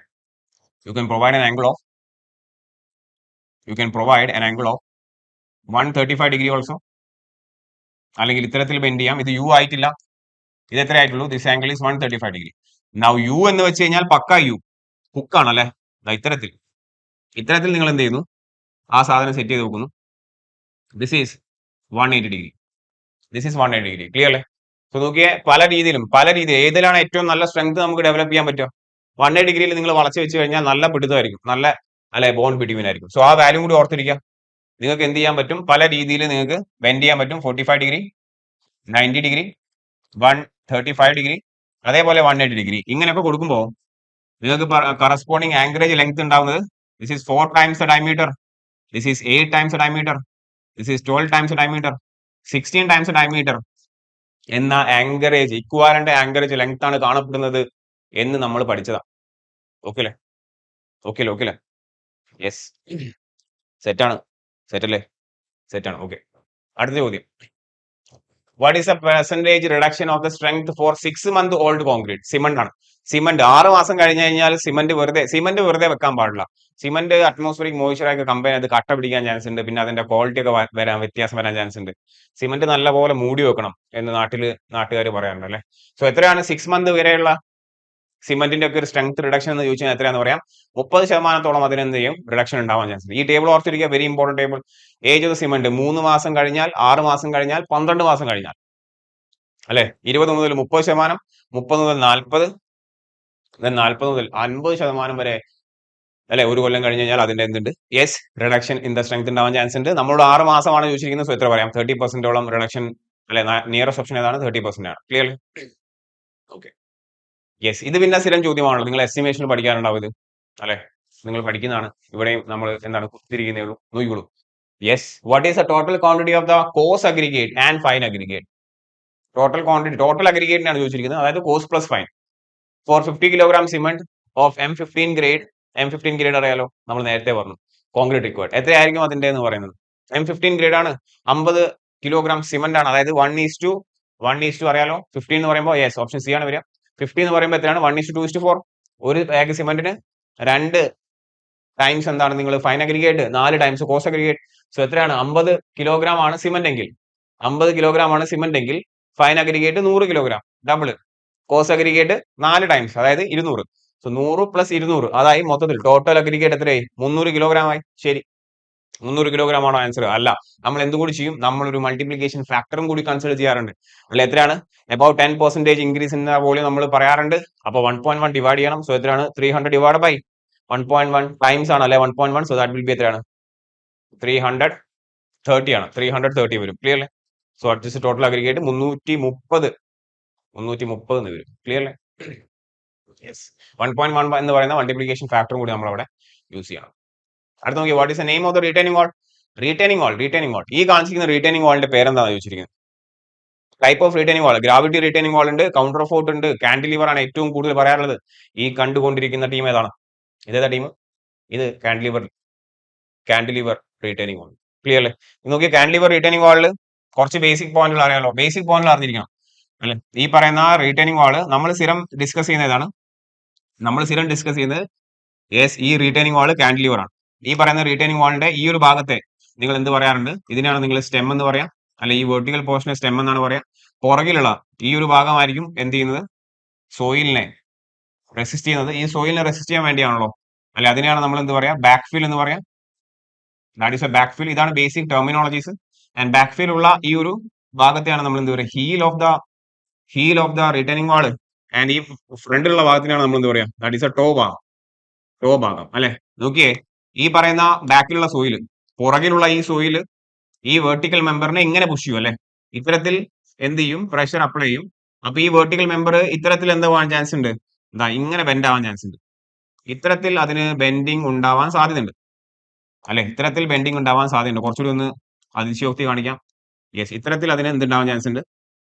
you can provide an angle of 135 degree also. അല്ലെങ്കിൽ ഇത്തരത്തിൽ ബെൻഡ് ചെയ്യാം. ഇത് യു ആയിട്ടില്ല. ഇത് എത്ര ആയിട്ടുള്ളൂ? This angle is 135 degree. Now you എന്ന് വെച്ച് കഴിഞ്ഞാൽ പക്ക യു ഹുക്കാണ് അല്ലെ. ഇത്തരത്തിൽ ഇത്തരത്തിൽ നിങ്ങൾ എന്ത് ചെയ്യുന്നു? ആ സാധനം സെറ്റ് ചെയ്ത് വെക്കുന്നു. This is 180 degree. This is 180 degree. Clear അല്ലേ? സോ നോക്കിയേ, പല രീതിയിലും ഏതിലാണ് ഏറ്റവും നല്ല സ്ട്രെങ്ത് നമുക്ക് ഡെവലപ്പ് ചെയ്യാൻ പറ്റുക? 180 ഡിഗ്രിയിൽ നിങ്ങൾ വളച്ച് വെച്ച് കഴിഞ്ഞാൽ നല്ല പിടുത്തമായിരിക്കും, നല്ല അല്ലെ ബോണ്ട് ബിറ്റ്വീൻ ആയിരിക്കും. സോ ആ വാല്യൂ കൂടി ഓർത്തിരിക്കുക. നിങ്ങൾക്ക് എന്ത് ചെയ്യാൻ പറ്റും? പല രീതിയിൽ നിങ്ങൾക്ക് ബെൻഡ് ചെയ്യാൻ പറ്റും. 45 ഡിഗ്രി, 90 ഡിഗ്രി, 135 ഡിഗ്രി, അതേപോലെ 180 ഡിഗ്രി. ഇങ്ങനെയൊക്കെ കൊടുക്കുമ്പോൾ നിങ്ങൾക്ക് കറസ്പോണ്ടിങ് ആംഗിളേജ് ലെങ്ത് ഉണ്ടാവുന്നത് this is 4 times the diameter, this is 8 times the diameter, this is 12 times the diameter, 16 times the diameter എന്ന ആങ്കറേജ്, ഇക്വാലന്റ് ആങ്കറേജ് ലെങ്ത് ആണ് കാണപ്പെടുന്നത് എന്ന് നമ്മൾ പഠിച്ചതാ. ഓക്കെ അല്ലേ? ഓക്കെ അല്ലേ? ഓക്കെ അല്ലേ? യെസ്, സെറ്റാണ്. സെറ്റ് അല്ലേ? സെറ്റാണ്. ഓക്കെ, അടുത്ത ചോദ്യം. What is a percentage reduction of the strength for 6 month old concrete? Cement ആണ്. സിമന്റ് 6 മാസം കഴിഞ്ഞ് കഴിഞ്ഞാൽ സിമന്റ് വെറുതെ വെക്കാൻ പാടില്ല. സിമന്റ് അറ്റ്മോസ്ഫിയറിക് മോയ്സ്ചറൊക്കെ കമ്പയർ ചെയ്ത് കട്ട പിടിക്കാൻ ചാൻസ് ഉണ്ട്. പിന്നെ അതിന്റെ ക്വാളിറ്റി ഒക്കെ വ്യത്യാസം വരാൻ ചാൻസ് ഉണ്ട്. സിമന്റ് നല്ലപോലെ മൂടി വെക്കണം എന്ന് നാട്ടുകാർ പറയാറുണ്ട് അല്ലെ. സോ എത്രയാണ് 6 month വരെയുള്ള സിമന്റിന്റെ ഒക്കെ ഒരു സ്ട്രെങ്ത് റിഡക്ഷൻ എന്ന് ചോദിച്ചാൽ എത്രയാണെന്ന് പറയാം? 30% അതിന് എന്ത് ചെയ്യും? റിഡക്ഷൻ ഉണ്ടാവാൻ ചാൻസ് ഉണ്ട്. ഈ ടേബിൾ ഓർത്തിരിക്കുക, very important table. Age of cement 3 മാസം കഴിഞ്ഞാൽ, 6 മാസം കഴിഞ്ഞാൽ, 12 മാസം കഴിഞ്ഞാൽ അല്ലെ. 20 മുതൽ 30%, 30 മുതൽ 40, 40 മുതൽ 50% വരെ അല്ലെ. ഒരു കൊല്ലം കഴിഞ്ഞ് കഴിഞ്ഞാൽ അതിന്റെ എന്തുണ്ട്? Yes, reduction in the strength ഉണ്ടാവാൻ ചാൻസ് ഉണ്ട്. നമ്മളോട് 6 മാസമാണ് ചോദിച്ചിരിക്കുന്നത്. സോ എത്ര പറയാം? 30%ഓളം റിഡക്ഷൻ അല്ലെ. നിയറസ്റ്റ് ഓപ്ഷൻ ഏതാണ്? 30% ആണ്. ക്ലിയർ? Okay, yes. ഇത് പിന്നെ സ്ഥിരം ചോദ്യമാണല്ലോ, നിങ്ങൾ എസ്റ്റിമേഷൻ പഠിക്കാറുണ്ടാവും ഇത് അല്ലെ. നിങ്ങൾ പഠിക്കുന്നതാണ്. ഇവിടെയും നമ്മൾ എന്താണ് കുത്തിരിക്കുന്നേ ഉള്ളൂ. നോക്കിക്കോളൂ. Yes, what is the total quantity of the coarse aggregate and fine aggregate? Total quantity, total അഗ്രിഗേറ്റിനാണ് ചോദിച്ചിരിക്കുന്നത്. അതായത് coarse plus fine for 50 kilogram cement of M15 grade. M15 grade അറിയാലോ, നമ്മൾ നേരത്തെ പറഞ്ഞു. കോൺക്രീറ്റ് റിക്വയർഡ് എത്രയായിരിക്കും അതിന്റെ എന്ന് പറയുന്നത്? M15 ഗ്രേഡ് ആണ്. 50 കിലോഗ്രാം സിമെന്റ് ആണ്. അതായത് 1:1 അറിയാലോ. 15 എന്ന് പറയുമ്പോൾ യെസ്, ഓപ്ഷൻ സി ആണ് വരിക. 50 എന്ന് പറയുമ്പോൾ എത്രയാണ്? 1:2:4. ഒരു ബാഗ് സിമെന്റിന് 2 ടൈംസ് എന്താണ് നിങ്ങൾ fine aggregate, 4 times cos aggregate. So എത്രയാണ്? 50 കിലോഗ്രാം ആണ് സിമെന്റ് എങ്കിൽ, 50 കിലോഗ്രാം ആണ് സിമെന്റ് എങ്കിൽ fine aggregate 100 kilogram, double. Cos aggregate 4 times, അതായത് 200. സോ 100 + 200, അതായി മൊത്തത്തിൽ ടോട്ടൽ അഗ്രിഗേറ്റ് എത്രയായി? 300 കിലോഗ്രാം ആയി. ശരി, 300 കിലോഗ്രാം ആണോ ആൻസർ? അല്ല. നമ്മൾ എന്തുകൂടി ചെയ്യും? നമ്മളൊരു മൾട്ടിപ്ലിക്കേഷൻ ഫാക്ടറും കൂടി കൺസിഡർ ചെയ്യാറുണ്ട് അല്ലെ. എത്രയാണ്? അബൌട്ട് 10% ഇൻക്രീസ് ഇൻ വോളിയം നമ്മൾ പറയാറുണ്ട്. അപ്പോൾ 1.1 ഡിവൈഡ് ചെയ്യണം. സോ എത്രയാണ്? 300 ഡിവൈഡ് ബൈ 1.1 ടൈംസ് ആണ് അല്ലെ 1.1. സോ ദാറ്റ് വിൽ ബി എത്രയാണ്? 330 ആണ്. 330 വരും. ക്ലിയർ അല്ലേ? സോ അഡ്ജസ്റ്റ് ടോട്ടൽ അഗ്രിഗേറ്റ് 330 എന്ന് വരും. ക്ലിയർ അല്ലേ? യെസ്, 1.1 എന്ന് പറയുന്ന മൾട്ടിപ്ലിക്കേഷൻ ഫാക്ടറും കൂടി നമ്മൾ അവിടെ യൂസ് ചെയ്യണം. അടുത്ത നോക്കി, what is the name of the retaining wall? Retaining wall. ഈ കാണിച്ചിരിക്കുന്ന റീറ്റൈനിങ് വാളിന്റെ പേരെന്താണെന്ന് ചോദിച്ചിരിക്കുന്നത്. Type of retaining wall, gravity retaining wall ഉണ്ട്, കൗണ്ടർ ഫോർട്ട് ഉണ്ട്, കാൻഡിലിവർ ആണ് ഏറ്റവും കൂടുതൽ പറയാറുള്ളത്. ഈ കണ്ടുകൊണ്ടിരിക്കുന്ന ടീം ഏതാണ്? ഇതേതാ ടീം? ഇത് കാൻഡിലിവർ റീറ്റൈനിങ് വാൾ. ക്ലിയർ അല്ലേ? നോക്കി, കാൻഡിലിവർ റീറ്റൈനിങ് വാളിൽ കുറച്ച് ബേസിക് പോയിന്റുകൾ അറിയാലോ. ബേസിക് പോയിന്റുകൾ അറിഞ്ഞിരിക്കണം അല്ലെ. ഈ പറയുന്ന റീറ്റൈനിങ് വാള് നമ്മൾ സ്ഥിരം ഡിസ്കസ് ചെയ്യുന്നതാണ്. യെസ്, ഈ റീറ്റൈനിങ് വാൾ കാൻഡിലിവർ ആണ്. ഈ പറയുന്ന റീറ്റൈനിങ് വാളിന്റെ ഈ ഒരു ഭാഗത്തെ നിങ്ങൾ എന്ത് പറയാറുണ്ട്? ഇതിനാണ് നിങ്ങൾ സ്റ്റെം എന്ന് പറയാം അല്ലെ. ഈ വെർട്ടിക്കൽ പോർഷനെ സ്റ്റെം എന്നാണ് പറയാം. പുറകിലുള്ള ഈ ഒരു ഭാഗമായിരിക്കും എന്ത് ചെയ്യുന്നത്? സോയിലിനെ റെസിസ്റ്റ് ചെയ്യുന്നത്. ഈ സോയിലിനെ റെസിസ്റ്റ് ചെയ്യാൻ വേണ്ടിയാണല്ലോ അല്ലെ. അതിനെയാണ് നമ്മൾ എന്ത് പറയാം? ബാക്ക് ഫിൽ എന്ന് പറയാം. That is a backfill. ഇതാണ് basic terminologies. And backfill ഉള്ള ഈ ഒരു ഭാഗത്തെയാണ് നമ്മൾ എന്ത് പറയുക? Heel of the returning wall. And ഈ ഫ്രണ്ടിലുള്ള ഭാഗത്തിനാണ് നമ്മൾ എന്ത് പറയാം? ദാറ്റ് ഈസ് എ ടോ ഭാഗം അല്ലെ. നോക്കിയേ, ഈ പറയുന്ന ബാക്കിലുള്ള സോയില്, പുറകിലുള്ള ഈ സോയില് ഈ വെർട്ടിക്കൽ മെമ്പറിനെ ഇങ്ങനെ പുഷ് ചെയ്യും അല്ലെ, ഇത്തരത്തിൽ എന്ത് ചെയ്യും, പ്രഷർ അപ്ലൈ ചെയ്യും. അപ്പൊ ഈ വെർട്ടിക്കൽ മെമ്പർ ഇത്തരത്തിൽ എന്താവാൻ ചാൻസ് ഉണ്ട്, എന്താ ഇങ്ങനെ ബെൻഡ് ആവാൻ ചാൻസ് ഉണ്ട്. ഇത്തരത്തിൽ അതിന് ബെൻഡിങ് ഉണ്ടാവാൻ സാധ്യതയുണ്ട് അല്ലെ, ഇത്തരത്തിൽ ബെൻഡിങ് ഉണ്ടാവാൻ സാധ്യതയുണ്ട്. കുറച്ചുകൂടി ഒന്ന് അതിശയോക്തി കാണിക്കാം. യെസ്, ഇത്തരത്തിൽ അതിന് എന്തുണ്ടാവാൻ ചാൻസ് ഉണ്ട്,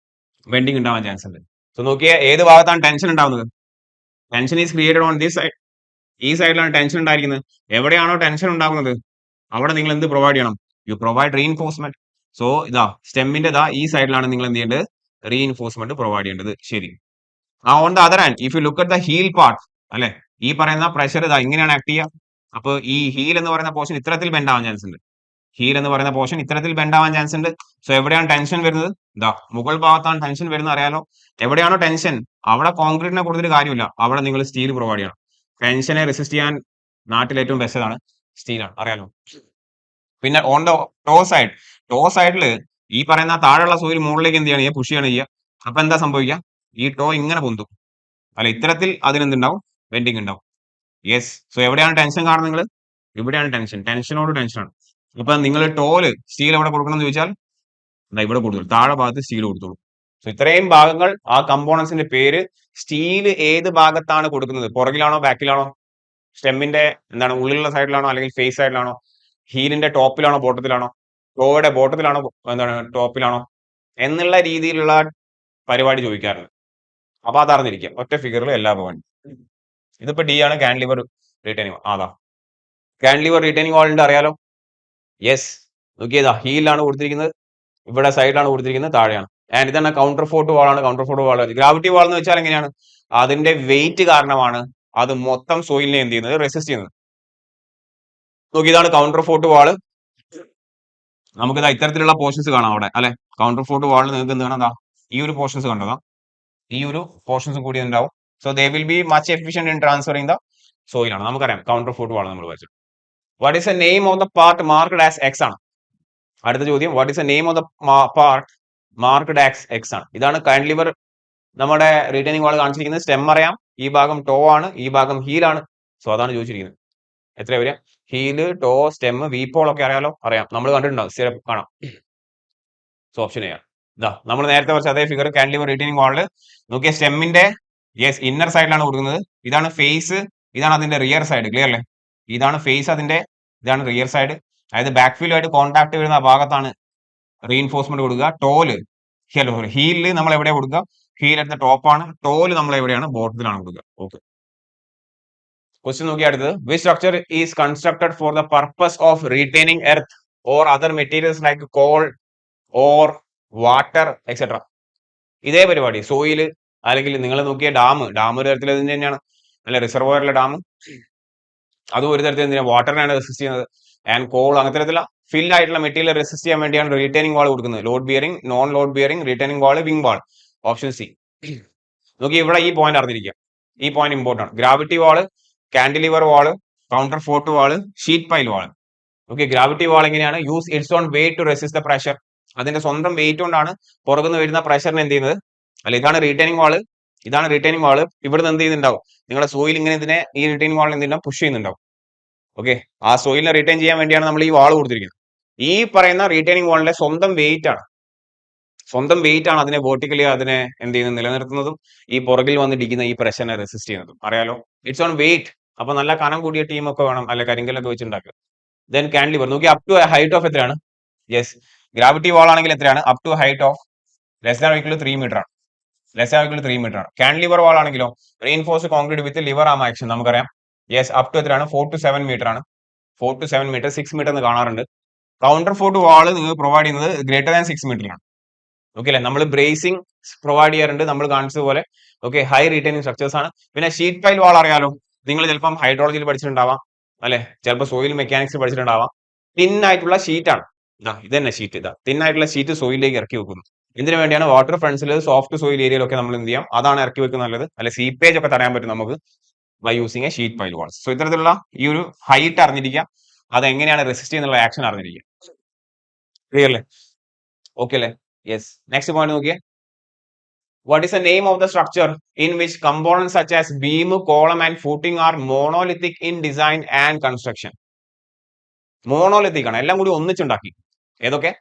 ബെൻഡിങ് ഉണ്ടാവാൻ ചാൻസ് ഉണ്ട്. സോ നോക്കിയാൽ ഏത് ഭാഗത്താണ് ടെൻഷൻ ഉണ്ടാവുന്നത്, tension is created on this side. ഈ സൈഡിലാണ് ടെൻഷൻ ഉണ്ടായിരിക്കുന്നത്. എവിടെയാണോ ടെൻഷൻ ഉണ്ടാകുന്നത് അവിടെ നിങ്ങൾ എന്ത് പ്രൊവൈഡ് ചെയ്യണം, യു പ്രൊവൈഡ് റീഇൻഫോഴ്സ്മെന്റ്. സോ ഇതാ സ്റ്റെമ്മിന്റെ ഈ സൈഡിലാണ് നിങ്ങൾ എന്ത് ചെയ്യേണ്ടത്, റീഇൻഫോഴ്സ്മെന്റ് പ്രൊവൈഡ് ചെയ്യേണ്ടത്. ശരി. On the other hand if you look at the heel part അല്ലെ, ഈ പറയുന്ന പ്രഷർ ഇതാ ഇങ്ങനെയാണ് ആക്ട് ചെയ്യുക. അപ്പൊ ഈ ഹീൽ എന്ന് പറയുന്ന പോർഷൻ ഇത്തരത്തിൽ ബെൻഡ് ആവാൻ ചാൻസ് ഉണ്ട്. ഹീൽ എന്ന് പറയുന്ന പോർഷൻ ഇത്തരത്തിൽ ബെൻഡ് ആവാൻ ചാൻസ് ഉണ്ട്. സോ എവിടെയാണ് ടെൻഷൻ വരുന്നത്, ഇതാ മുകൾ ഭാഗത്താണ് ടെൻഷൻ വരുന്നത് അറിയാലോ. എവിടെയാണോ ടെൻഷൻ അവിടെ കോൺക്രീറ്റിനെ കൊടുത്തിട്ട് കാര്യമില്ല, അവിടെ നിങ്ങൾ സ്റ്റീൽ പ്രൊവൈഡ് ചെയ്യണം. ടെൻഷനെ റെസിസ്റ്റ് ചെയ്യാൻ നാട്ടിൽ ഏറ്റവും ബെസ്റ്റ് ആണ് സ്റ്റീലാണ് അറിയാലോ. പിന്നെ ഓൺ ദ ടോ സൈഡിൽ ഈ പറയുന്ന താഴെയുള്ള സോയിൽ മുകളിലേക്ക് എന്ത് ചെയ്യണം, പുഷ് ചെയ്യണം ചെയ്യുക. അപ്പൊ എന്താ സംഭവിക്കുക, ഈ ടോ ഇങ്ങനെ പൊന്തും അല്ല, ഇത്തരത്തിൽ അതിനെന്തുണ്ടാവും, ബെൻഡിങ് ഉണ്ടാവും. യെസ്. സോ എവിടെയാണ് ടെൻഷൻ കാണുന്നത് നിങ്ങൾ, ഇവിടെയാണ് ടെൻഷൻ, ടെൻഷനോട് ടെൻഷനാണ്. അപ്പൊ നിങ്ങൾ ടോല് സ്റ്റീൽ എവിടെ കൊടുക്കണം എന്ന് ചോദിച്ചാൽ ഇവിടെ കൊടുത്തു, താഴെ ഭാഗത്ത് സ്റ്റീൽ കൊടുത്തോളൂ. സോ ഇത്രയും ഭാഗങ്ങൾ ആ കമ്പോണൻസിന്റെ പേര്. സ്റ്റീൽ ഏത് ഭാഗത്താണ് കൊടുക്കുന്നത്, പുറകിലാണോ ബാക്കിലാണോ, സ്റ്റെമ്മിന്റെ എന്താണ് ഉള്ളിലുള്ള സൈഡിലാണോ അല്ലെങ്കിൽ ഫേസ് സൈഡിലാണോ, ഹീലിന്റെ ടോപ്പിലാണോ ബോട്ടത്തിലാണോ, ടോയുടെ ബോട്ടത്തിലാണോ എന്താണ് ടോപ്പിലാണോ എന്നുള്ള രീതിയിലുള്ള പരിപാടി ചോദിക്കാറുണ്ട്. അപ്പൊ അതറിഞ്ഞിരിക്കുക, ഒറ്റ ഫിഗറിൽ എല്ലാ പോയിന്റ്. ഇതിപ്പോ ഡി ആണ് കാൻഡിലിവർ റീറ്റൈനിങ്. അതാ കാൻഡിലിവർ റീറ്റൈനിങ് വാളിന്റെ അറിയാലോ. യെസ്, നോക്കിയതാ ഹീലാണ് കൊടുത്തിരിക്കുന്നത്, ഇവിടെ സൈഡിലാണ് കൊടുത്തിരിക്കുന്നത്, താഴെയാണ്. ആൻഡ് ഇതാണ് കൗണ്ടർ ഫോർട്ട് വാളാണ്. കൗണ്ടർ ഫോർട്ട് വാൾ ഗ്രാവിറ്റി വാൾ എന്ന് വെച്ചാൽ എങ്ങനെയാണ്, അതിന്റെ വെയിറ്റ് കാരണമാണ് അത് മൊത്തം സോയിലിനെ എന്ത് ചെയ്യുന്നത്, റെസിസ്റ്റ് ചെയ്യുന്നത്. നോക്കി ഇതാണ് കൗണ്ടർ ഫോർട്ട് വാള്. നമുക്കിതാ ഇത്തരത്തിലുള്ള പോർഷൻസ് കാണാം അവിടെ അല്ലെ. കൗണ്ടർ ഫോർട്ട് വാളിൽ നിങ്ങൾക്ക് എന്ത് കാണാം, ഈ ഒരു പോർഷൻസ് കണ്ടതാ, ഈ ഒരു പോർഷൻസ് കൂടി ഉണ്ടാവും. So they will be much efficient in transferring the സോയിലാണ്. നമുക്കറിയാം കൗണ്ടർ ഫോർട്ട് വാൾ നമ്മൾ പഠിച്ചു. What is the name of the part marked as X ആണ് അടുത്ത ചോദ്യം. What is the name of the part marked as X ആണ്. ഇതാണ് cantilever നമ്മുടെ റീറ്റൈനിങ് വാൾ കാണിച്ചിരിക്കുന്നത്. സ്റ്റെം അറിയാം, ഈ ഭാഗം ടോ ആണ്, ഈ ഭാഗം ഹീലാണ്. സോ അതാണ് ചോദിച്ചിരിക്കുന്നത്. എത്ര വരിക, ഹീല്, ടോ, സ്റ്റെം, വീപ്പോൾ ഒക്കെ അറിയാലോ, അറിയാം, നമ്മൾ കണ്ടിട്ടുണ്ടാവും, സ്ഥിരം കാണാം. സോ ഓപ്ഷൻ ചെയ്യാം. ഇതാ നമ്മൾ നേരത്തെ കുറച്ച് അതേ ഫിഗർ കാൻഡിലിവർ റീറ്റൈനിങ് വാളില് നോക്കിയ സ്റ്റെമ്മിന്റെ യെസ് ഇന്നർ സൈഡിലാണ് കൊടുക്കുന്നത്. ഇതാണ് ഫേസ്, ഇതാണ് അതിന്റെ റിയർ സൈഡ്. ക്ലിയർ അല്ലേ, ഇതാണ് ഫേസ് അതിന്റെ, ഇതാണ് റിയർ സൈഡ്. അതായത് ബാക്ക് ഫീലുമായിട്ട് കോൺടാക്ട് വരുന്ന ആ ഭാഗത്താണ് റീഇൻഫോഴ്സ്മെന്റ് കൊടുക്കുക. ടോല് ഹീലില് നമ്മൾ എവിടെയാണ് കൊടുക്കുക, ഹീൽ എടുത്ത ടോപ്പാണ്, ടോല് നമ്മൾ എവിടെയാണ്, ബോട്ടത്തിലാണ് കൊടുക്കുക. ഓക്കെ, ക്വസ്റ്റ്യൻ നോക്കി അടുത്തത്. Which structure is constructed for the purpose of retaining earth or other materials like call or water etcetera. ഇതേ പരിപാടി സോയില് അല്ലെങ്കിൽ നിങ്ങൾ നോക്കിയ ഡാം ഒരു തരത്തിൽ തന്നെയാണ് അല്ലെ, റിസർവോയറിലെ ഡാം അതും ഒരു തരത്തിൽ എന്തിനാണ്, വാട്ടറിനാണ് റെസിസ്റ്റ് ചെയ്യുന്നത്. ആൻഡ് കോൾ അങ്ങനത്തെ തരത്തിലുള്ള ഫിൽ ആയിട്ടുള്ള മെറ്റീരിയൽ റെസിസ്റ്റ് ചെയ്യാൻ വേണ്ടിയാണ് റീറ്റൈനിങ് വാൾ കൊടുക്കുന്നത്. Load bearing, non load bearing, retaining wall, wing wall. Option C. നോക്കി ഇവിടെ ഈ പോയിന്റ് അറിഞ്ഞിരിക്കുക, ഈ പോയിന്റ് ഇമ്പോർട്ടന്റ് ആണ്. Gravity wall, cantilever wall, counterfort wall, sheet pile wall. Okay, gravity wall എങ്ങനെയാണ്, use its own weight to resist the pressure. അതിന്റെ സ്വന്തം wait കൊണ്ടാണ് പുറകുന്ന് വരുന്ന പ്രഷറിന് എന്ത് ചെയ്യുന്നത് അല്ല. ഇതാണ് റീറ്റൈനിങ് വാള്, ഇതാണ് റീറ്റൈനിങ് വാള്. ഇവിടുന്ന് എന്ത് ചെയ്യുന്നുണ്ടാവും, നിങ്ങളുടെ സോയിൽ ഇങ്ങനെ ഇതിനെ ഈ റീറ്റൈനിങ് വാളിൽ എന്തുണ്ടാവും, പുഷ് ചെയ്യുന്നുണ്ടാവും. ഓക്കെ, ആ സോയിലിനെ റിട്ടൈൻ ചെയ്യാൻ വേണ്ടിയാണ് നമ്മൾ ഈ വാൾ കൊടുത്തിരിക്കുന്നത്. ഈ പറയുന്ന റീറ്റൈനിങ് വാളിന്റെ സ്വന്തം വെയിറ്റ് ആണ്, അതിനെ വേർട്ടിക്കലി അതിനെ എന്ത് ചെയ്യുന്നത്, നിലനിർത്തുന്നതും ഈ പുറകിൽ വന്നിരിക്കുന്ന ഈ പ്രഷറിനെ റെസിസ്റ്റ് ചെയ്യുന്നതും. അറിയാലോ, ഇറ്റ്സ് ഓൺ വെയിറ്റ്. അപ്പൊ നല്ല കനം കൂടിയ ടീമൊക്കെ വേണം, അല്ലെ കരിങ്കല്ലൊക്കെ വെച്ചുണ്ടാക്കുക. ദെൻ കാൻഡിലിവർ നോക്കി അപ് ടു ഹൈറ്റ് ഓഫ് എത്രയാണ്, യെസ് ഗ്രാവിറ്റി വാൾ ആണെങ്കിൽ എത്രയാണ്, up to height of less than equal 3 metre ആണ്, കാൻഡിലിവർ വാൾ ആണെങ്കിലോ reinforced concrete with lever arm action. നമുക്കറിയാം യെസ് അപ് ടു എത്രയാണ്, 4 to 7 മീറ്റർ ആണ്. 4 to 7 മീറ്റർ, 6 മീറ്റർ എന്ന് കാണാറുണ്ട്. കൗണ്ടർ ഫോർട്ട് വാൾ നിങ്ങൾ പ്രൊവൈഡ് ചെയ്യുന്നത് ഗ്രേറ്റർ ദാൻ 6 മീറ്ററിലാണ്. ഓക്കെ അല്ലെ, നമ്മൾ ബ്രേസിംഗ് പ്രൊവൈഡ് ചെയ്യാറുണ്ട്, നമ്മൾ കാണിച്ചതുപോലെ. ഓക്കെ, ഹൈ റീറ്റൈനിങ് സ്ട്രക്ചേഴ്സ് ആണ്. പിന്നെ ഷീറ്റ് പൈൽ വാൾ അറിയാലോ, നിങ്ങൾ ചിലപ്പം ഹൈഡ്രോളജിയിൽ പഠിച്ചിട്ടുണ്ടാവാം അല്ലെ, ചിലപ്പോൾ സോയിൽ മെക്കാനിക്സ് പഠിച്ചിട്ടുണ്ടാവാം. തിൻ ആയിട്ടുള്ള ഷീറ്റ് ആണ്, ഇത് തന്നെ ഷീറ്റ്. തിൻ ആയിട്ടുള്ള ഷീറ്റ് സോയിലേക്ക് ഇറക്കി വെക്കുന്നു. ഇതിനു വേണ്ടിയാണ് വാട്ടർ ഫ്രണ്ട്സിൽ സോഫ്റ്റ് സോയിൽ ഏരിയയിലൊക്കെ നമ്മൾ എന്ത് ചെയ്യാം, അതാണ് ഇറക്കി വെക്കുന്നത് നല്ലത്. അല്ലെ, സീപ്പേജ് ഒക്കെ തടയാൻ പറ്റും നമുക്ക് by using a sheet pile walls. So ഇത്തരത്തിലുള്ള ഈ ഒരു ഹൈറ്റ് അറിഞ്ഞിരിക്കുക, അത് എങ്ങനെയാണ് റെസിസ്റ്റ് ചെയ്യുന്നുള്ള ആക്ഷൻ അറിഞ്ഞിരിക്കുക. ക്ലിയർ അല്ലേ, ഓക്കെ അല്ലേ, യെസ്. നെക്സ്റ്റ് പോയിന്റ് നോക്കിയേ. What is the name of the structure in which components such as beam, column and footing are monolithic in design and construction. Monolithic ആണ്, എല്ലാം കൂടി ഒന്നിച്ചുണ്ടാക്കി. ഏതൊക്കെ?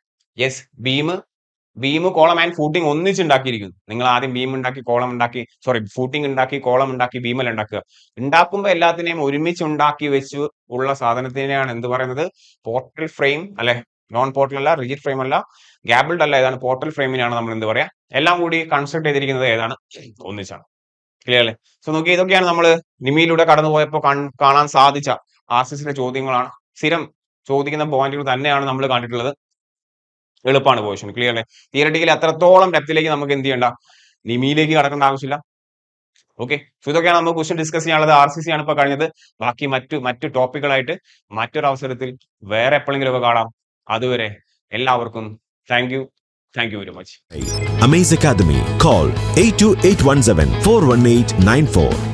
Yes, beam column and footing ഒന്നിച്ചുണ്ടാക്കിയിരിക്കുന്നു. നിങ്ങൾ ആദ്യം beam ഉണ്ടാക്കി കോളം ഉണ്ടാക്കി, സോറി ഫൂട്ടിംഗ് ഉണ്ടാക്കി കോളം ഉണ്ടാക്കി ബീമൽ ഉണ്ടാക്കുക. ഉണ്ടാക്കുമ്പോൾ എല്ലാത്തിനെയും ഒരുമിച്ച് ഉണ്ടാക്കി വെച്ച് ഉള്ള സാധനത്തിനെയാണ് എന്ത് പറയുന്നത്? പോർട്ടൽ ഫ്രെയിം അല്ലെ? നോൺ പോർട്ടൽ അല്ല, റിജിഡ് ഫ്രെയിം അല്ല, ഗ്യാബിൾഡ് അല്ല, ഏതാണ്? പോർട്ടൽ ഫ്രെയിമിനാണ് നമ്മൾ എന്ത് പറയാ? എല്ലാം കൂടി കൺസ്ട്രക്ട് ചെയ്തിരിക്കുന്നത് ഏതാണ്? ഒന്നിച്ചാണ്. ക്ലിയർ അല്ലേ? സോ നോക്കി, ഇതൊക്കെയാണ് നമ്മൾ നിമിയിലൂടെ കടന്നുപോയപ്പോൾ കാണാൻ സാധിച്ച ആർസിസിന്റെ ചോദ്യങ്ങളാണ്. സ്ഥിരം ചോദിക്കുന്ന പോയിന്റുകൾ തന്നെയാണ് നമ്മൾ കണ്ടിട്ടുള്ളത്. എളുപ്പമാണ് പോർഷൻ. ക്ലിയർ അല്ലേ? തിയററ്റിക്കലി അത്രത്തോളം ഡെപ്തിലേക്ക് നമുക്ക് എന്ത് ചെയ്യണ്ട, നിമിയിലേക്ക് കടക്കേണ്ട ആവശ്യമില്ല. ഓക്കെ, സോ ഇതൊക്കെയാണ് നമുക്ക് ക്വസ്റ്റ്യൻ ഡിസ്കസ് ചെയ്യാനുള്ളത്. RCC ആണ് ഇപ്പൊ കഴിഞ്ഞത്. ബാക്കി മറ്റു ടോപ്പിക്കുകളായിട്ട് മറ്റൊരു അവസരത്തിൽ വേറെ എപ്പോഴെങ്കിലും ഒക്കെ കാണാം. അതുവരെ എല്ലാവർക്കും thank you very much. Amaze Academy. Call 82817 41894.